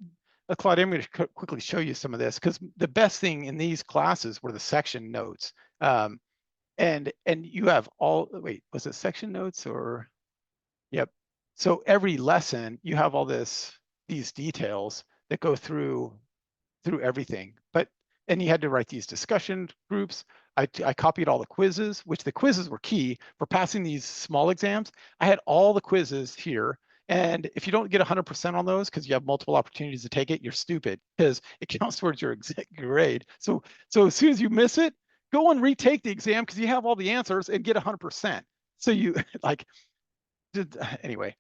Claudia, I'm going to quickly show you some of this because the best thing in these classes were the section notes. And you have wait, was it section notes or? Yep. So every lesson you have all these details that go through everything. And you had to write these discussion groups. I copied all the quizzes, which the quizzes were key for passing these small exams. I had all the quizzes here. And if you don't get 100% on those, because you have multiple opportunities to take it, you're stupid because it counts towards your grade. So as soon as you miss it, go and retake the exam because you have all the answers and get 100%. So you anyway.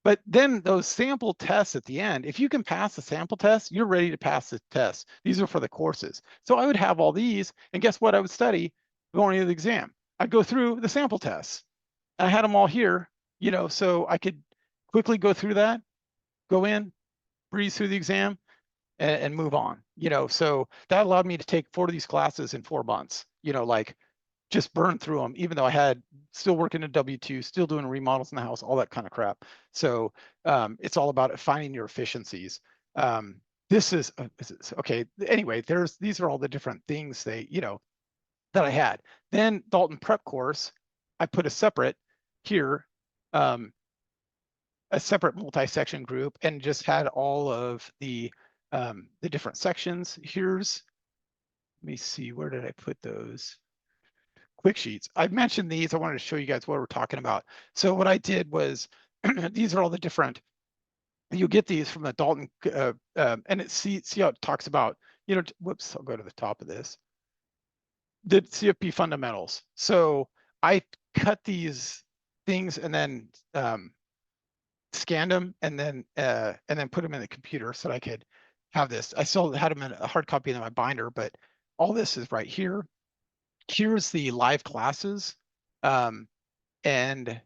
But then those sample tests at the end, if you can pass the sample test, you're ready to pass the test. These are for the courses. So I would have all these, and guess what I would study going into the exam? I'd go through the sample tests. I had them all here, so I could quickly go through that, go in, breeze through the exam, and move on. So that allowed me to take 4 of these classes in 4 months, like just burn through them, even though I had still working at W2, still doing remodels in the house, all that kind of crap. So it's all about finding your efficiencies. This is okay. Anyway, these are all the different things that I had. Then Dalton prep course, I put a separate here, a separate multi-section group, and just had all of the different sections. Let me see, where did I put those? Quick sheets. I've mentioned these. I wanted to show you guys what we're talking about. So what I did was, these are all the different, you get these from the Dalton, and see how it talks about, whoops, I'll go to the top of this. The CFP fundamentals. So I cut these things and then scanned them and then put them in the computer so that I could have this. I still had them in a hard copy in my binder, but all this is right here. Here's the live classes. And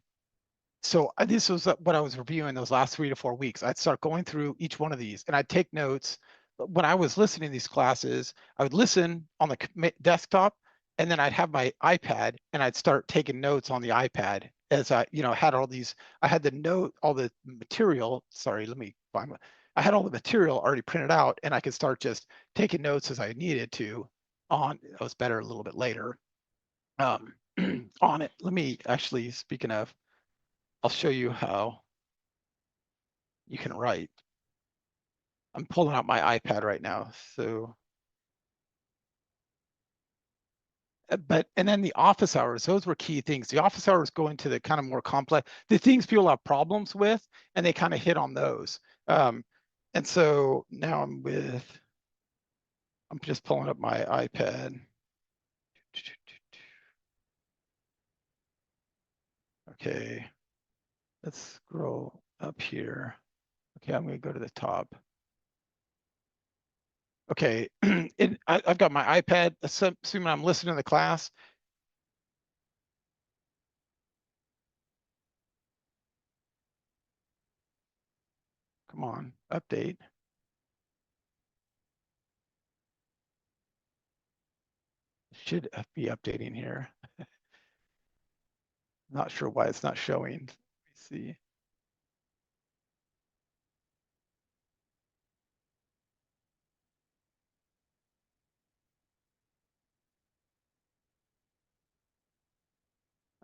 so this was what I was reviewing those last 3 to 4 weeks. I'd start going through each one of these and I'd take notes. When I was listening to these classes, I would listen on the desktop and then I'd have my iPad and I'd start taking notes on the iPad as I, had all these, I had all the material, sorry, let me find my, I had all the material already printed out and I could start just taking notes as I needed to it was better a little bit later on it. Let me actually, speaking of, I'll show you how you can write. I'm pulling out my iPad right now. So, and then the office hours, those were key things. The office hours go into the kind of more complex, the things people have problems with, and they kind of hit on those. And so now I'm just pulling up my iPad. Okay, let's scroll up here. Okay, I'm going to go to the top. Okay, I've got my iPad, assuming I'm listening to the class. Come on, update. Should be updating here. Not sure why it's not showing. Let me see.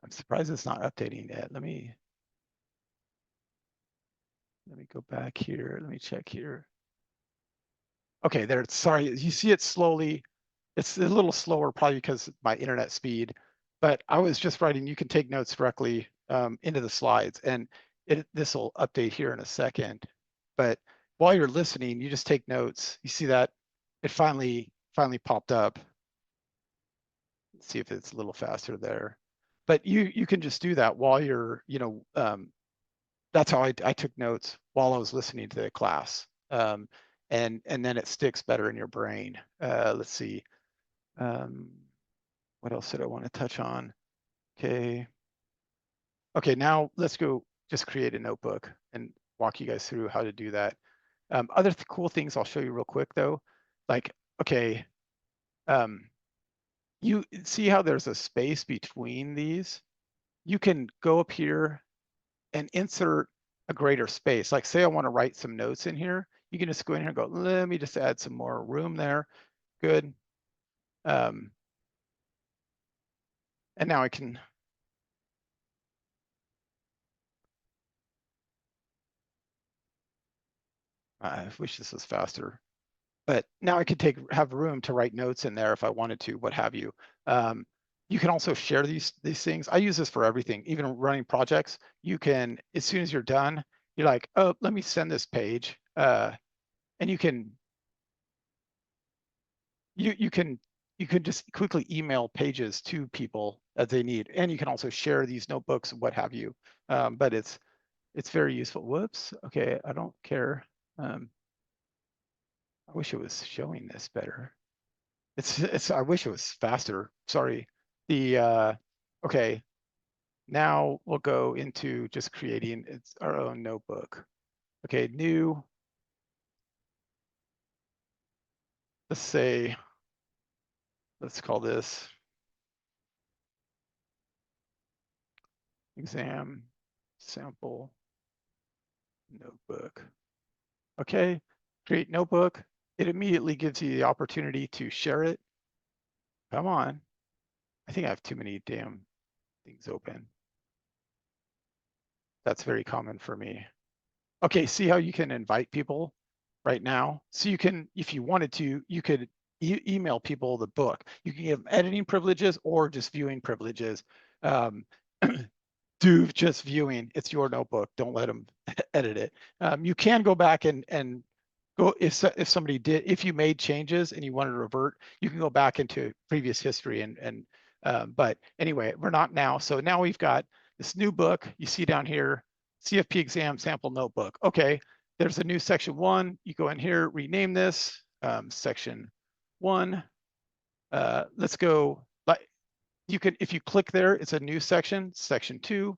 I'm surprised it's not updating yet. Let me go back here. Let me check here. Okay, there. Sorry, you see it slowly. It's a little slower, probably because of my internet speed. But I was just writing. You can take notes directly into the slides, and this will update here in a second. But while you're listening, you just take notes. You see that it finally popped up. Let's see if it's a little faster there. But you can just do that while you're, that's how I took notes while I was listening to the class. And then it sticks better in your brain. Let's see. What else did I want to touch on? Okay. Okay, now let's go just create a notebook and walk you guys through how to do that. Other cool things I'll show you real quick though. Like, okay, you see how there's a space between these? You can go up here and insert a greater space. Like say I want to write some notes in here. You can just go in here and go, let me just add some more room there. Good. And now I can. I wish this was faster. But now I could have room to write notes in there if I wanted to, what have you. You can also share these things. I use this for everything, even running projects. You can, as soon as you're done, you're like, oh, let me send this page. And you can just quickly email pages to people as they need. And you can also share these notebooks, what have you. But it's very useful. Whoops. Okay, I don't care. I wish it was showing this better. I wish it was faster. Sorry. Okay. Now we'll go into just creating our own notebook. Okay, new. Let's call this exam sample notebook. Okay, create notebook. It immediately gives you the opportunity to share it. Come on. I think I have too many damn things open. That's very common for me. Okay, see how you can invite people right now? So you can, if you wanted to, you could email people the book. You can give them editing privileges or just viewing privileges. Do just viewing. It's your notebook. Don't let them edit it. You can go back and go if somebody did, if you made changes and you wanted to revert, you can go back into previous history and But anyway, we're not now. So now we've got this new book you see down here, CFP exam sample notebook. Okay, there's a new section 1. You go in here, rename this section 1. Let's go. Like you can, if you click there, it's a new section, section 2.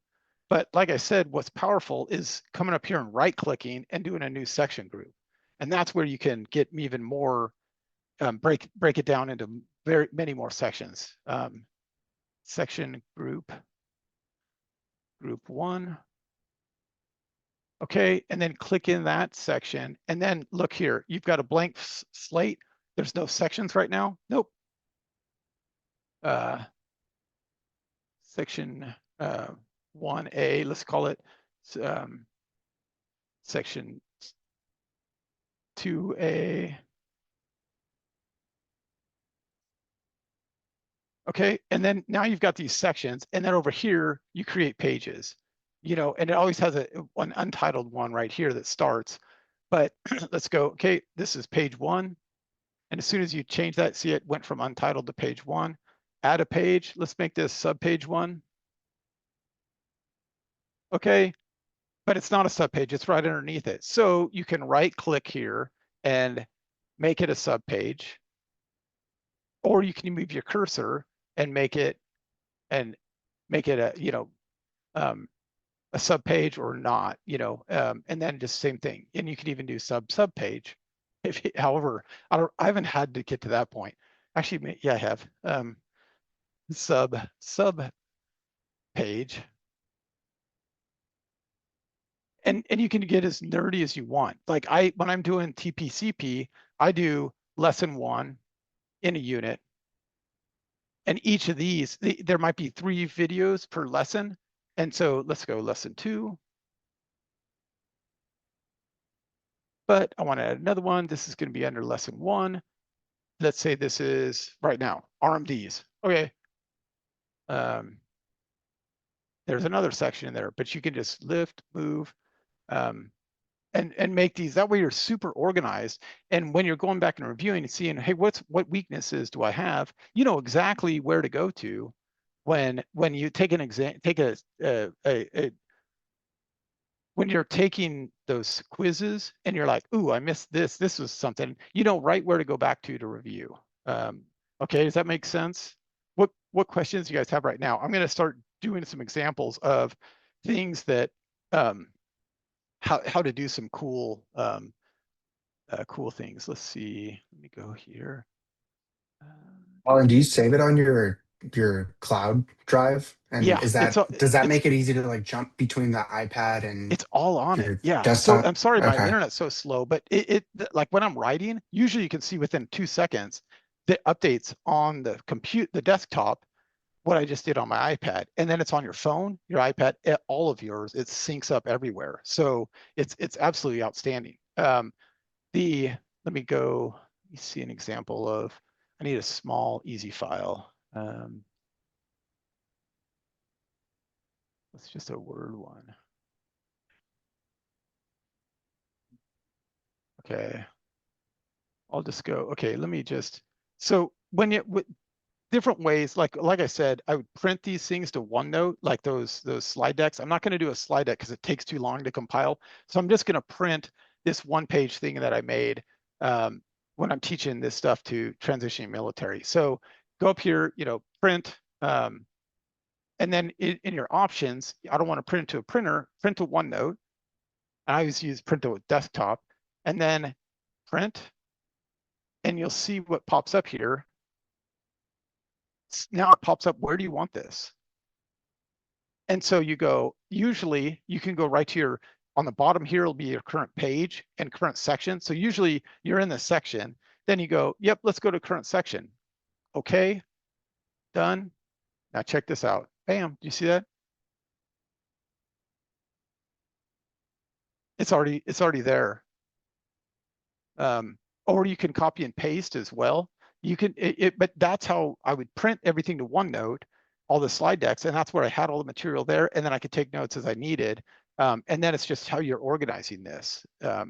But like I said, what's powerful is coming up here and right clicking and doing a new section group. And that's where you can get even more, break it down into very many more sections. Section group 1. Okay, and then click in that section. And then look here, you've got a blank slate. There's no sections right now. Nope. Section 1A, let's call it section 2A. Okay, and then now you've got these sections, and then over here you create pages, you know, and it always has an untitled one right here that starts. But let's go. Okay, this is page 1, and as soon as you change that, see it went from untitled to page 1. Add a page. Let's make this subpage 1. Okay, but it's not a subpage, it's right underneath it. So you can right click here and make it a subpage, or you can move your cursor and make it a, you know, a subpage or not, you know, and then just same thing. And you can even do subpage. If however, I haven't had to get to that point. Actually, yeah, I have. Sub page. And you can get as nerdy as you want. Like when I'm doing TPCP, I do lesson 1 in a unit. And each of these, there might be 3 videos per lesson. And so let's go lesson 2. But I want to add another one. This is going to be under lesson 1. Let's say this is right now, RMDs. Okay. There's another section in there, but you can just lift, move, and make these. That way you're super organized. And when you're going back and reviewing and seeing, hey, what weaknesses do I have? You know exactly where to go to when you take an exam, when you're taking those quizzes and you're like, ooh, I missed this. This was something, you know right where to go back to review. Okay, does that make sense? What questions do you guys have right now? I'm going to start doing some examples of things that how to do some cool cool things. Let's see. Let me go here. Alan, do you save it on your cloud drive? And Yeah, is that does that make it easy to like jump between the iPad and it's all on it. your Yeah. So desktop? I'm sorry, my Okay. internet's so slow, but like when I'm writing, usually you can see within 2 seconds the updates on the desktop, what I just did on my iPad, and then it's on your phone, your iPad, all of yours. It syncs up everywhere. So it's absolutely outstanding. Let me go. Let me see an example of. I need a small, easy file. It's just a Word one. Okay. I'll just go. Okay, let me just. So when you different ways, like I said, I would print these things to OneNote, like those slide decks. I'm not going to do a slide deck because it takes too long to compile. So I'm just going to print this 1-page thing that I made when I'm teaching this stuff to transitioning military. So go up here, you know, print, and then in your options, I don't want to print to a printer, print to OneNote. I always use print to a desktop, and then print, and you'll see what pops up here. Now it pops up, where do you want this? And so you go, usually you can go right to your, on the bottom here will be your current page and current section. So usually you're in the section, then you go, yep, let's go to current section. Okay, done. Now check this out. Bam, do you see that? It's already there. Or you can copy and paste as well. You can, but that's how I would print everything to OneNote, all the slide decks, and that's where I had all the material there, and then I could take notes as I needed. And then it's just how you're organizing this. Let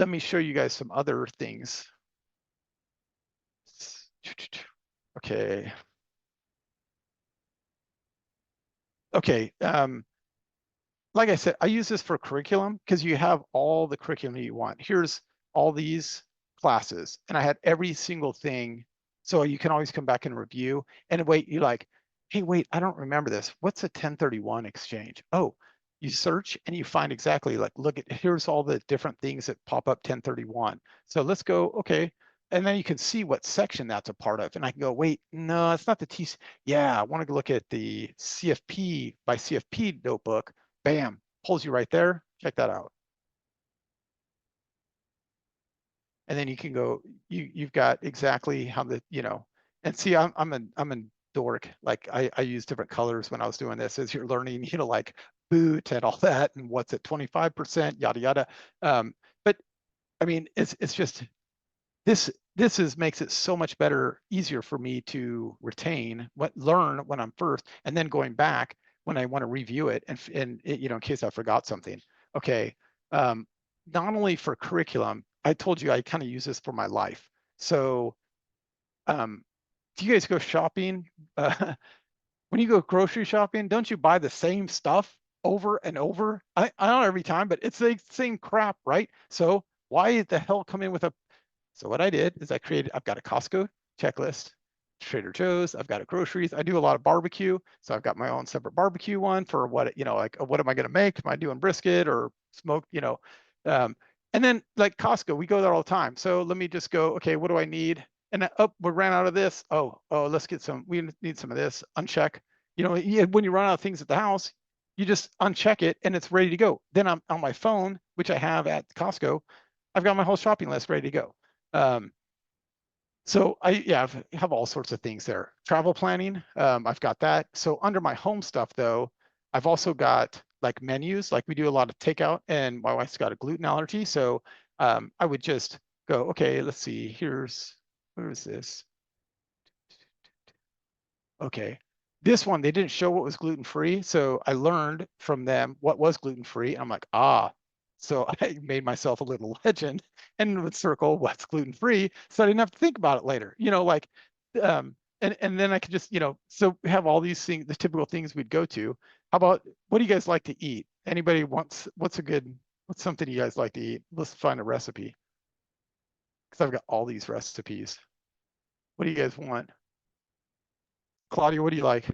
me show you guys some other things. Okay. okay. Like I said, I use this for curriculum because you have all the curriculum you want. Here's all these classes, and I had every single thing. So you can always come back and review. And wait, you're like, hey, wait, I don't remember this. What's a 1031 exchange? Oh, you search and you find exactly like, look at, here's all the different things that pop up 1031. So let's go, okay. And then you can see what section that's a part of. And I can go, wait, no, it's not the T. Yeah, I want to look at the CFP by CFP notebook. Bam, pulls you right there. Check that out. And then you can go, you've got exactly how the, and see, I'm a dork. Like I use different colors when I was doing this as you're learning, like boot and all that and what's at 25%, yada, yada. But I mean, it's just, this makes it so much better, easier for me to learn when I'm first, and then going back when I want to review it and in case I forgot something. Okay, not only for curriculum, I told you I kind of use this for my life. So, do you guys go shopping? When you go grocery shopping, don't you buy the same stuff over and over? I don't every time, but it's the same crap, right? So why the hell come in with a So what I did is I've got a Costco checklist, Trader Joe's, I've got a groceries. I do a lot of barbecue. So I've got my own separate barbecue one for what, like what am I going to make? Am I doing brisket or smoked, and then like Costco, we go there all the time. So let me just go, okay, what do I need? And we ran out of this. Oh, let's get we need some of this, uncheck. When you run out of things at the house, you just uncheck it and it's ready to go. Then I'm on my phone, which I have at Costco. I've got my whole shopping list ready to go. So I have all sorts of things there. Travel planning, I've got that. So under my home stuff though, I've also got like menus, like we do a lot of takeout and my wife's got a gluten allergy. So I would just go, okay, let's see, where is this? Okay, this one, they didn't show what was gluten-free. So I learned from them what was gluten-free. I'm like, so I made myself a little legend and would circle what's gluten-free so I didn't have to think about it later, and then I could just, so we have all these things, the typical things we'd go to. How about, what do you guys like to eat? Anybody wants, what's something you guys like to eat? Let's find a recipe. Because I've got all these recipes. What do you guys want? Claudia, what do you like?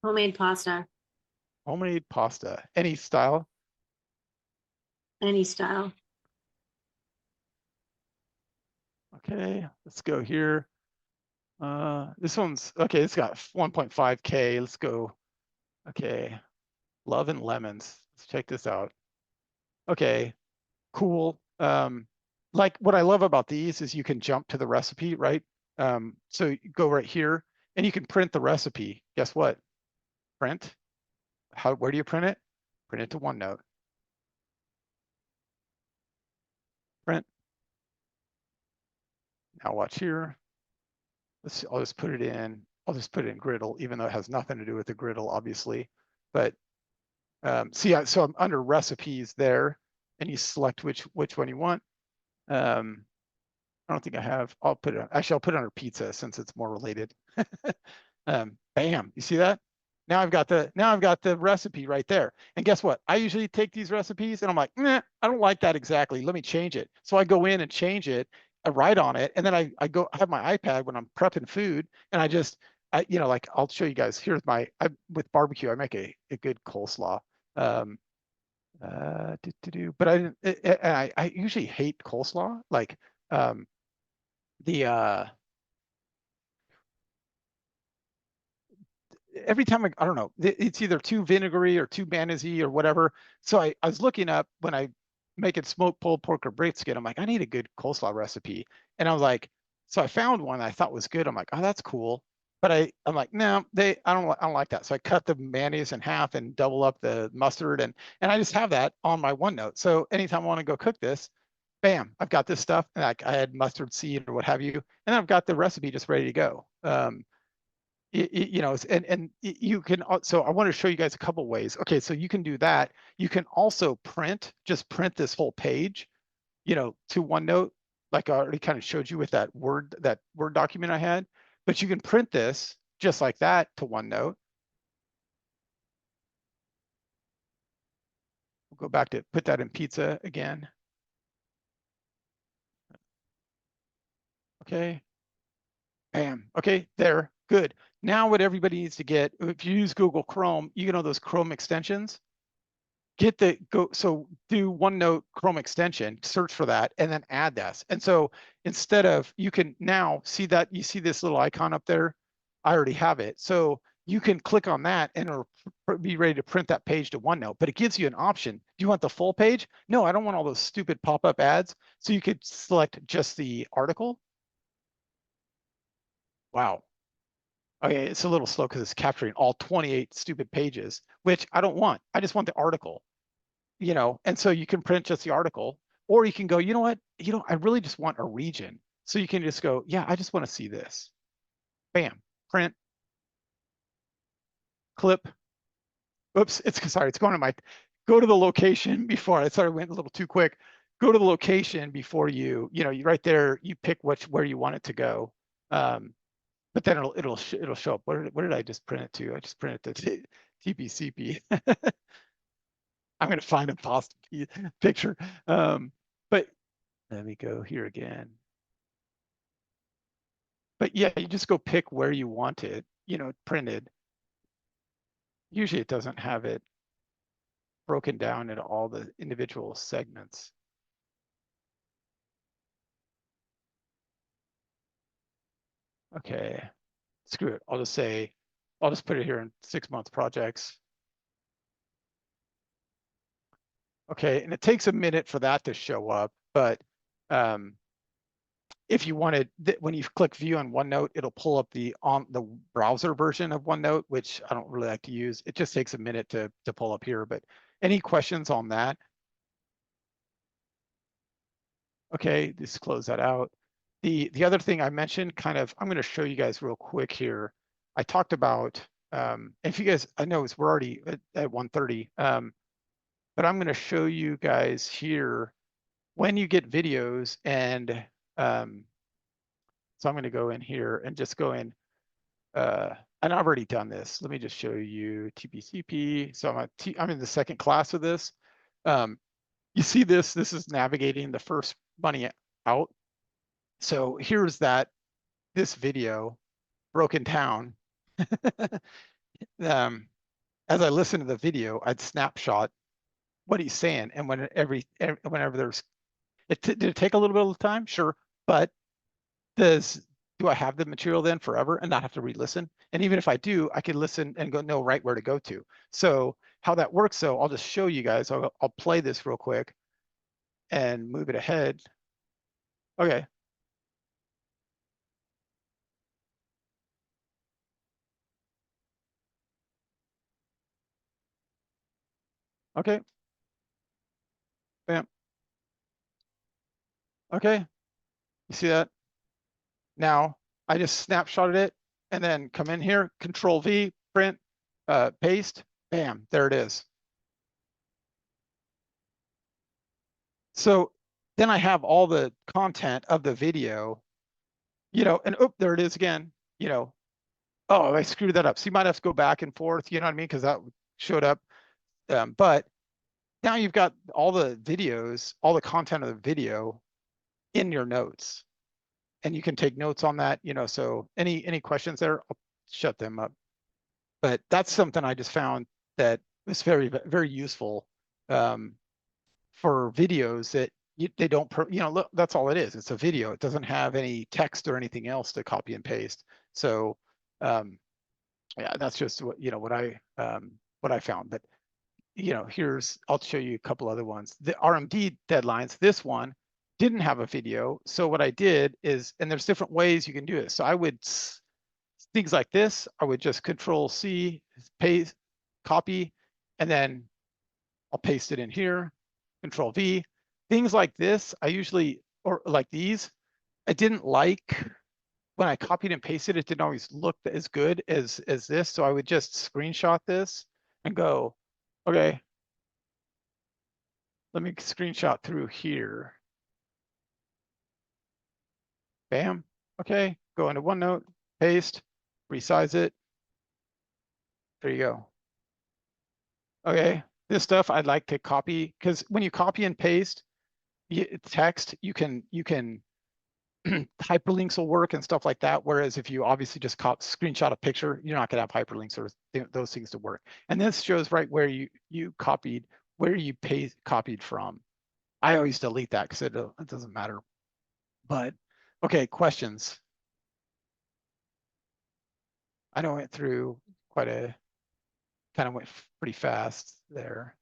Homemade pasta, Homemade pasta. Any style? any style. Okay, let's go here. This one's okay. It's got 1.5K. Let's go. Okay, love and lemons. Let's check this out. Okay, cool. Like what I love about these is you can jump to the recipe, right? So you go right here and you can print the recipe. Guess what? Print. Where do you print it? Print it to OneNote. Print. Now watch here. Let's see, I'll just put it in Griddle, even though it has nothing to do with the Griddle, obviously. But so I'm under recipes there, and you select which one you want. I don't think I have. I'll put it under pizza since it's more related. Bam! You see that? Now I've got the recipe right there. And guess what? I usually take these recipes and I'm like, nah, I don't like that exactly. Let me change it. So I go in and change it. I write on it, and then I have my iPad when I'm prepping food, and like I'll show you guys. Here's with barbecue, I make a good coleslaw. But I usually hate coleslaw. Like every time I don't know, it's either too vinegary or too mayonnaise or whatever. So I was looking up when I make it smoked pulled pork or brisket. I'm like, I need a good coleslaw recipe. And I was like, so I found one I thought was good. I'm like, oh, that's cool. But I'm like, no, I don't like that. So I cut the mayonnaise in half and double up the mustard, and I just have that on my OneNote. So anytime I want to go cook this, bam, I've got this stuff. And I had mustard seed or what have you, and I've got the recipe just ready to go. And you can, so I want to show you guys a couple ways. Okay, so you can do that. You can also just print this whole page, to OneNote, like I already kind of showed you with that Word document I had. But you can print this just like that to OneNote. We'll go back to put that in pizza again. Okay. Bam. Okay, there. Good. Now what everybody needs to get, if you use Google Chrome, you know those Chrome extensions. So do OneNote Chrome extension, search for that, and then add this. And so instead of, you can now see that, you see this little icon up there? I already have it. So you can click on that and it'll be ready to print that page to OneNote, but it gives you an option. Do you want the full page? No, I don't want all those stupid pop-up ads. So you could select just the article. Wow. Okay, it's a little slow because it's capturing all 28 stupid pages, which I don't want. I just want the article, and so you can print just the article, or you can go, you know what, I really just want a region. So you can just go, yeah, I just want to see this. Bam, print, clip. Oops, sorry, it's going to go to the location before, I went a little too quick. Go to the location before you right there, you pick where you want it to go. But then it'll show up. Where did I just print it to? I just printed it to TPCP. I'm going to find a post picture. But let me go here again. But yeah, you just go pick where you want it, printed. Usually it doesn't have it broken down into all the individual segments. Okay, screw it. I'll just put it here in 6-month projects. Okay, and it takes a minute for that to show up, but if you wanted, when you click view on OneNote, it'll pull up the browser version of OneNote, which I don't really like to use. It just takes a minute to pull up here, but any questions on that? Okay, just close that out. The other thing I mentioned, I'm going to show you guys real quick here. I talked about, if you guys, I know we're already at 1:30, but I'm going to show you guys here when you get videos, and so I'm going to go in here and just go in, and I've already done this. Let me just show you TPCP. So I'm in the second class of this. You see this is navigating the first money out. So here's this video broken down. As I listen to the video, I'd snapshot what he's saying, and whenever there's, did it take a little bit of time? Sure, but do I have the material then forever and not have to re-listen? And even if I do, I can listen and know right where to go to. So how that works, so I'll just show you guys. I'll play this real quick and move it ahead. Okay. Okay. Bam. Okay. You see that? Now I just snapshotted it and then come in here, Control V, print, paste, bam, there it is. So then I have all the content of the video, and there it is again, oh, I screwed that up. So you might have to go back and forth, you know what I mean? Because that showed up. But now you've got all the videos, all the content of the video in your notes. And you can take notes on that, so any questions there, I'll shut them up. But that's something I just found that was very, very useful for videos that they don't, look, that's all it is. It's a video. It doesn't have any text or anything else to copy and paste. So yeah, that's just what, what I found. But, I'll show you a couple other ones. The RMD deadlines, this one didn't have a video. So what I did is, and there's different ways you can do it. So I would, things like this, I would just Control C, paste, copy, and then I'll paste it in here, Control V. Things like this, I usually, or like these, I didn't like when I copied and pasted, it didn't always look as good as this. So I would just screenshot this and go, okay, let me screenshot through here. Bam. Okay, go into OneNote, paste, resize it. There you go. Okay, this stuff I'd like to copy, because when you copy and paste text, you can hyperlinks will work and stuff like that. Whereas if you obviously just screenshot a picture, you're not gonna have hyperlinks or those things to work. And this shows right where you copied, where you copied from. I always delete that because it doesn't matter. But okay, questions. I know I went through quite a, kind of went pretty fast there.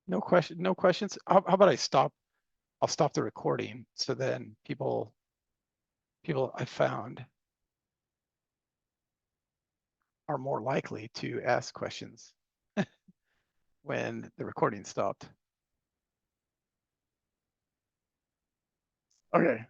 No questions. How about I stop? I'll stop the recording. So then people I found are more likely to ask questions when the recording stopped. Okay.